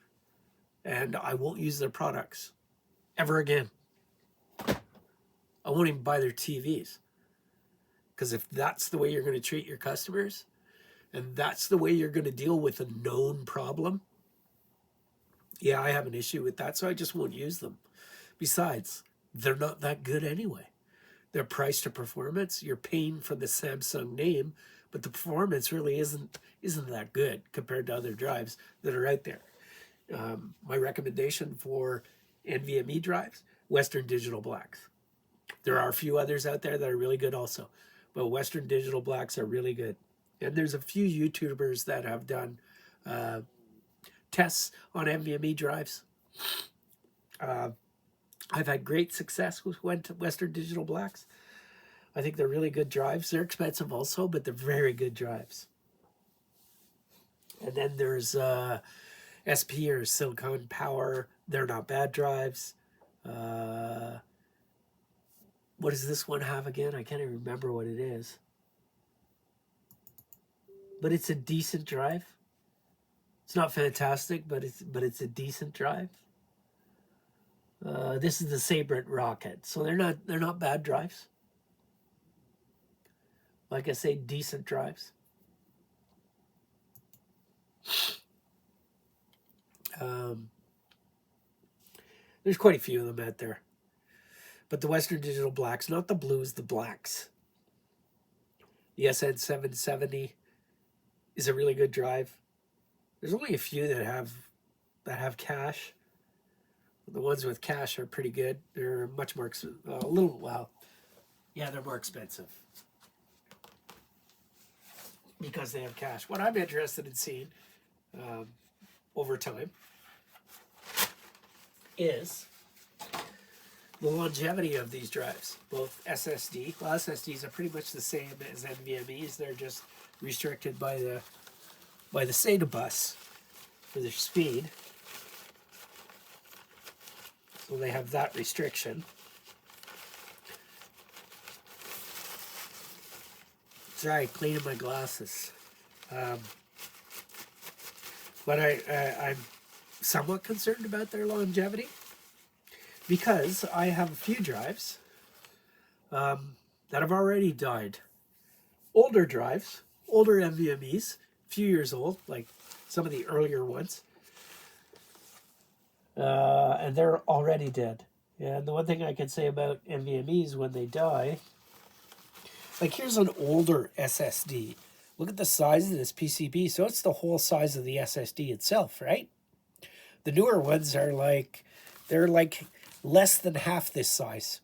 Speaker 1: And I won't use their products ever again. I won't even buy their TVs. Because if that's the way you're going to treat your customers, and that's the way you're going to deal with a known problem, yeah, I have an issue with that, so I just won't use them. Besides, they're not that good anyway. Their price to performance, you're paying for the Samsung name, but the performance really isn't that good compared to other drives that are out there. My recommendation for Nvme drives, Western Digital Blacks. There are a few others out there that are really good also, but Western Digital Blacks are really good. And there's a few YouTubers that have done tests on Nvme drives. I've had great success with Western Digital Blacks. I think they're really good drives. They're expensive also, but they're very good drives. And then there's SP or Silicon Power. They're not bad drives. What does this one have again? I can't even remember what it is. But it's a decent drive. It's not fantastic, but it's a decent drive. This is the Sabrent Rocket, so they're not bad drives. Like I say, decent drives. There's quite a few of them out there. But the Western Digital Blacks, not the blues, the blacks. The SN770 is a really good drive. There's only a few that have cache. The ones with cache are pretty good. They're much more they're more expensive because they have cache. What I'm interested in seeing over time is the longevity of these drives, both SSD. Well, SSDs are pretty much the same as NVMe's. They're just restricted by the SATA bus for their speed. So they have that restriction. Sorry, cleaning my glasses. But I'm somewhat concerned about their longevity because I have a few drives that have already died. Older drives, older NVMe's, a few years old, like some of the earlier ones. And they're already dead. And the one thing I can say about NVMe's when they die, like here's an older SSD. Look at the size of this PCB. So it's the whole size of the SSD itself, right? The newer ones are like, they're like less than half this size.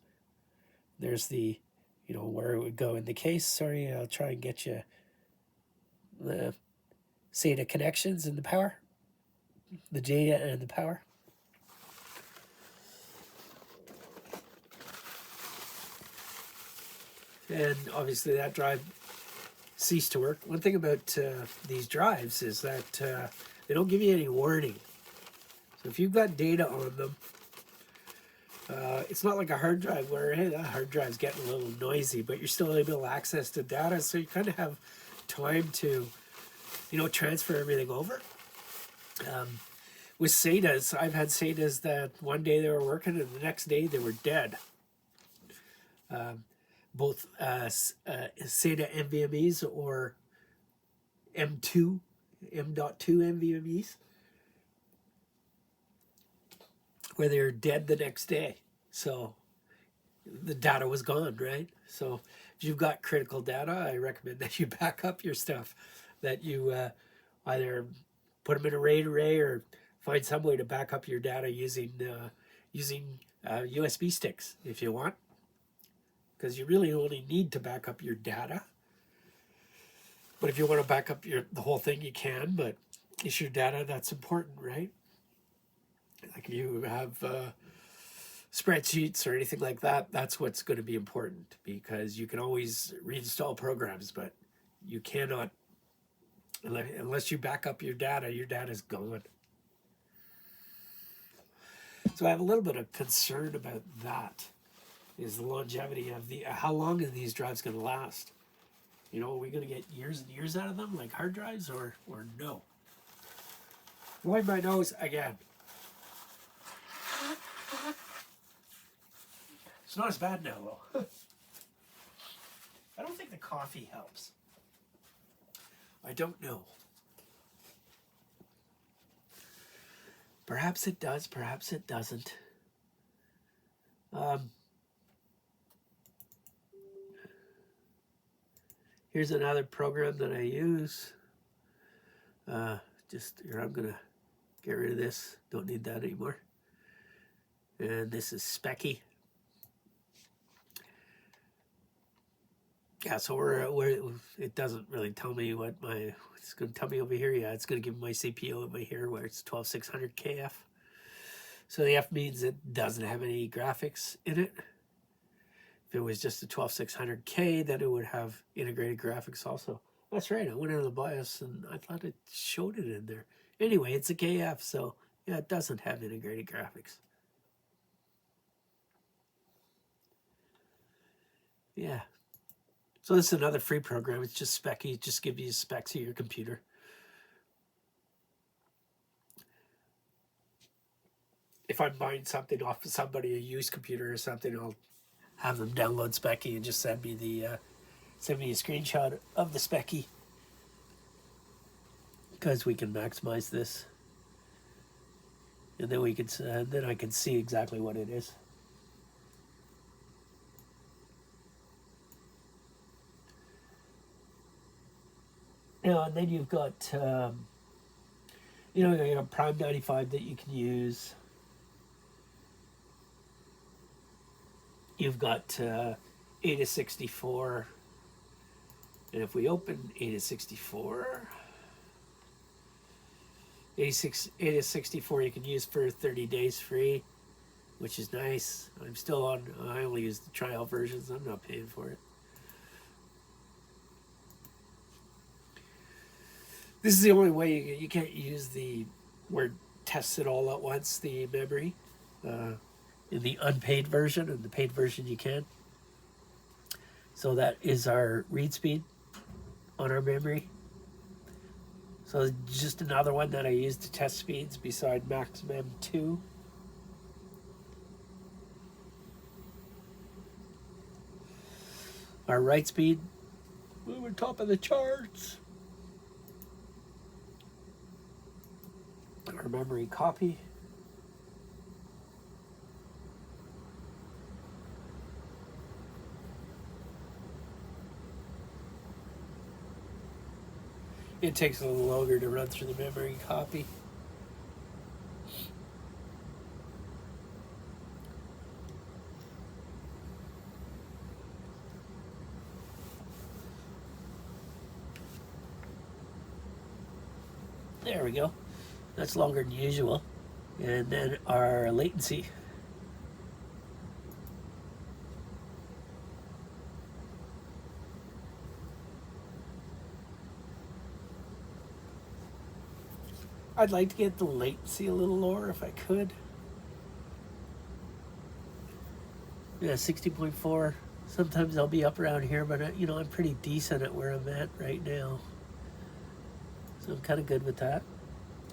Speaker 1: There's the, you know, where it would go in the case. Sorry, I'll try and get you the SATA connections and the power. The data and the power. And obviously that drive ceased to work. One thing about these drives is that they don't give you any warning. So if you've got data on them, it's not like a hard drive where, hey, that hard drive's getting a little noisy, but you're still able to access the data, so you kind of have time to, you know, transfer everything over. With SATAs, I've had SATAs that one day they were working and the next day they were dead. Both SATA NVMe's or M.2 NVMe's, where they're dead the next day. So the data was gone, right? So if you've got critical data, I recommend that you back up your stuff, that you either put them in a RAID array or find some way to back up your data using USB sticks if you want. Because you really only need to back up your data. But if you want to back up the whole thing, you can, but it's your data that's important, right? Like if you have spreadsheets or anything like that, that's what's going to be important, because you can always reinstall programs, but you cannot, unless you back up your data's gone. So I have a little bit of concern about that. Is the longevity of how long are these drives going to last? You know, are we going to get years and years out of them like hard drives, or no? Wipe my nose again. It's not as bad now though. I don't think the coffee helps. I don't know. Perhaps it does, perhaps it doesn't. Here's another program that I use. Just here, I'm gonna get rid of this. Don't need that anymore. And this is Specky. Yeah, so it doesn't really tell me what it's gonna tell me over here. Yeah, it's gonna give me my CPU over here where it's 12600kf. So the F means it doesn't have any graphics in it. If it was just a 12600K, then it would have integrated graphics also. That's right, I went into the BIOS and I thought it showed it in there. Anyway, it's a KF, so yeah, it doesn't have integrated graphics. Yeah. So this is another free program. It's just Specky. It just gives you specs of your computer. If I'm buying something off of somebody, a used computer or something, I'll have them download Specky and just send me a screenshot of the Specky, because we can maximize this, and then then I can see exactly what it is. Now, and then you've got you know, you have Prime 95 that you can use. You've got AIDA 64, and if we open AIDA 64, AIDA 64 you can use for 30 days free. which is nice. I'm still on, I only use the trial versions. I'm not paying for it. This is the only way you can't use the where it tests it all at once, the memory, in the unpaid version, and the paid version you can. So that is our read speed on our memory. So just another one that I use to test speeds beside Nvme 2. Our write speed, we're top of the charts. Our memory copy. It takes a little longer to run through the memory copy. There we go. That's longer than usual. And then our latency. I'd like to get the latency a little lower if I could. Yeah, 60.4. Sometimes I'll be up around here, but you know, I'm pretty decent at where I'm at right now. So I'm kind of good with that.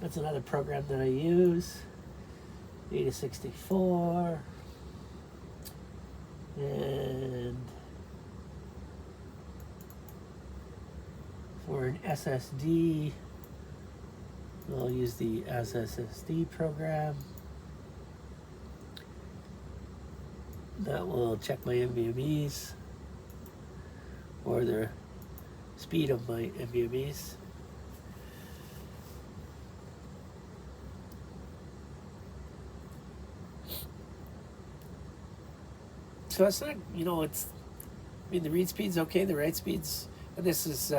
Speaker 1: That's another program that I use. Beta64. And for an SSD, I'll use the SSD program. That will check my NVMEs or the speed of my NVMEs. So it's not, you know, it's, I mean, the read speed's okay, the write speed's, and this is,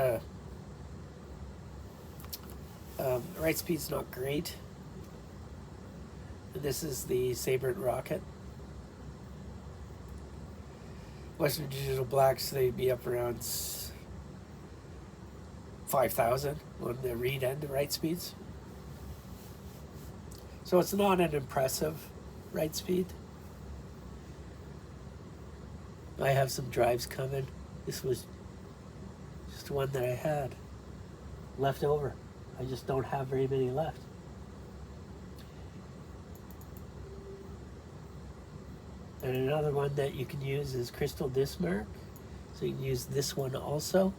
Speaker 1: write speed's not great. And this is the Sabrent Rocket. Western Digital Blacks, they'd be up around 5,000 on the read and the write speeds. So it's not an impressive write speed. I have some drives coming. This was just one that I had left over. I just don't have very many left. And another one that you can use is Crystal Dismark. So you can use this one also.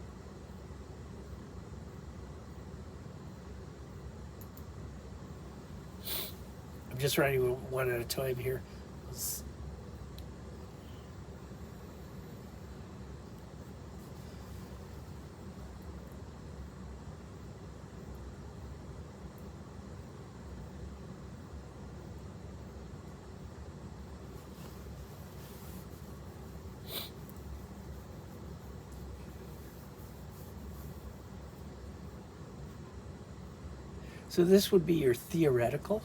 Speaker 1: I'm just running one at a time here. So this would be your theoretical.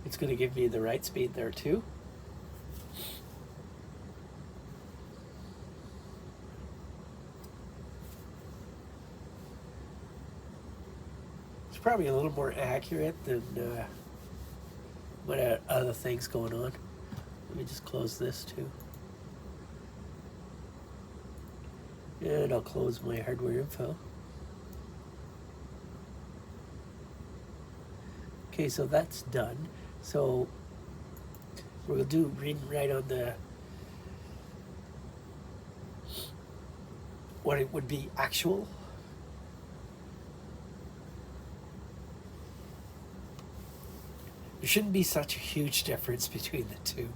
Speaker 1: It's going to give me the write speed there too. It's probably a little more accurate than what other things going on. Let me just close this too. And I'll close my hardware info. Okay, so that's done. So we'll do read and write on the what it would be actual. There shouldn't be such a huge difference between the two.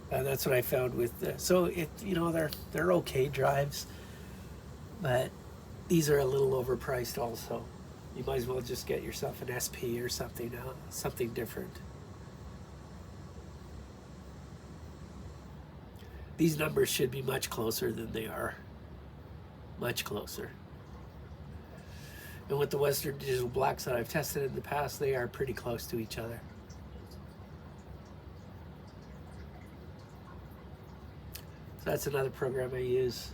Speaker 1: That's what I found with the, so it, you know, they're okay drives, but these are a little overpriced also. You might as well just get yourself an SP or something, something different. These numbers should be much closer than they are. Much closer. And with the Western Digital Blacks that I've tested in the past, they are pretty close to each other. So that's another program I use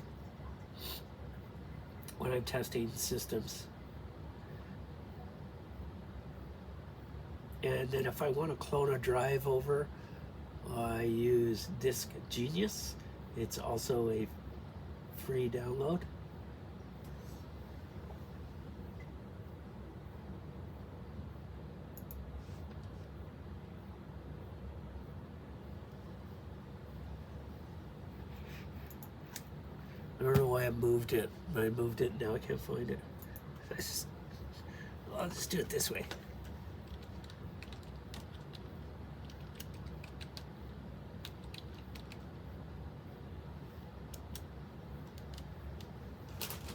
Speaker 1: when I'm testing systems. And then if I want to clone a drive over, I use Disk Genius. It's also a free download. I don't know why I moved it. I moved it, now I can't find it. I'll just do it this way.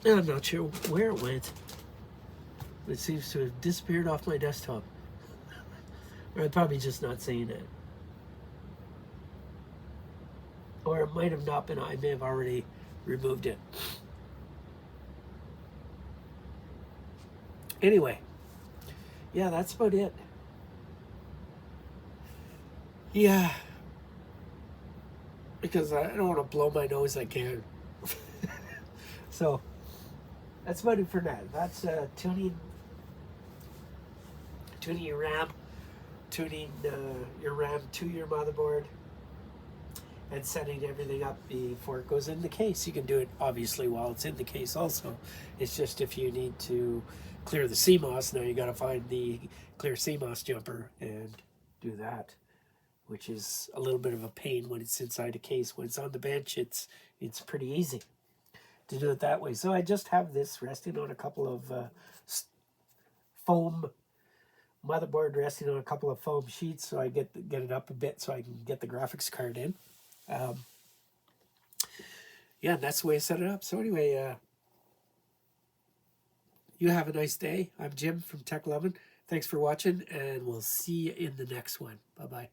Speaker 1: I'm not sure where it went. It seems to have disappeared off my desktop. Or I'm probably just not seeing it. Or it might have not been, I may have already removed it. Anyway, yeah, that's about it. Yeah, because I don't want to blow my nose, I can. So that's about it for now. That's tuning your RAM, tuning your RAM to your motherboard, and setting everything up before it goes in the case. You can do it obviously while it's in the case also. It's just if you need to clear the CMOS, now you got to find the clear CMOS jumper and do that, which is a little bit of a pain when it's inside a case. When it's on the bench, it's pretty easy to do it that way. So I just have this resting on a couple of foam motherboard, resting on a couple of foam sheets, so I get it up a bit so I can get the graphics card in. Yeah, that's the way I set it up. So anyway, you have a nice day. I'm Jim from Tech Lovin'. Thanks for watching, and we'll see you in the next one. Bye-bye.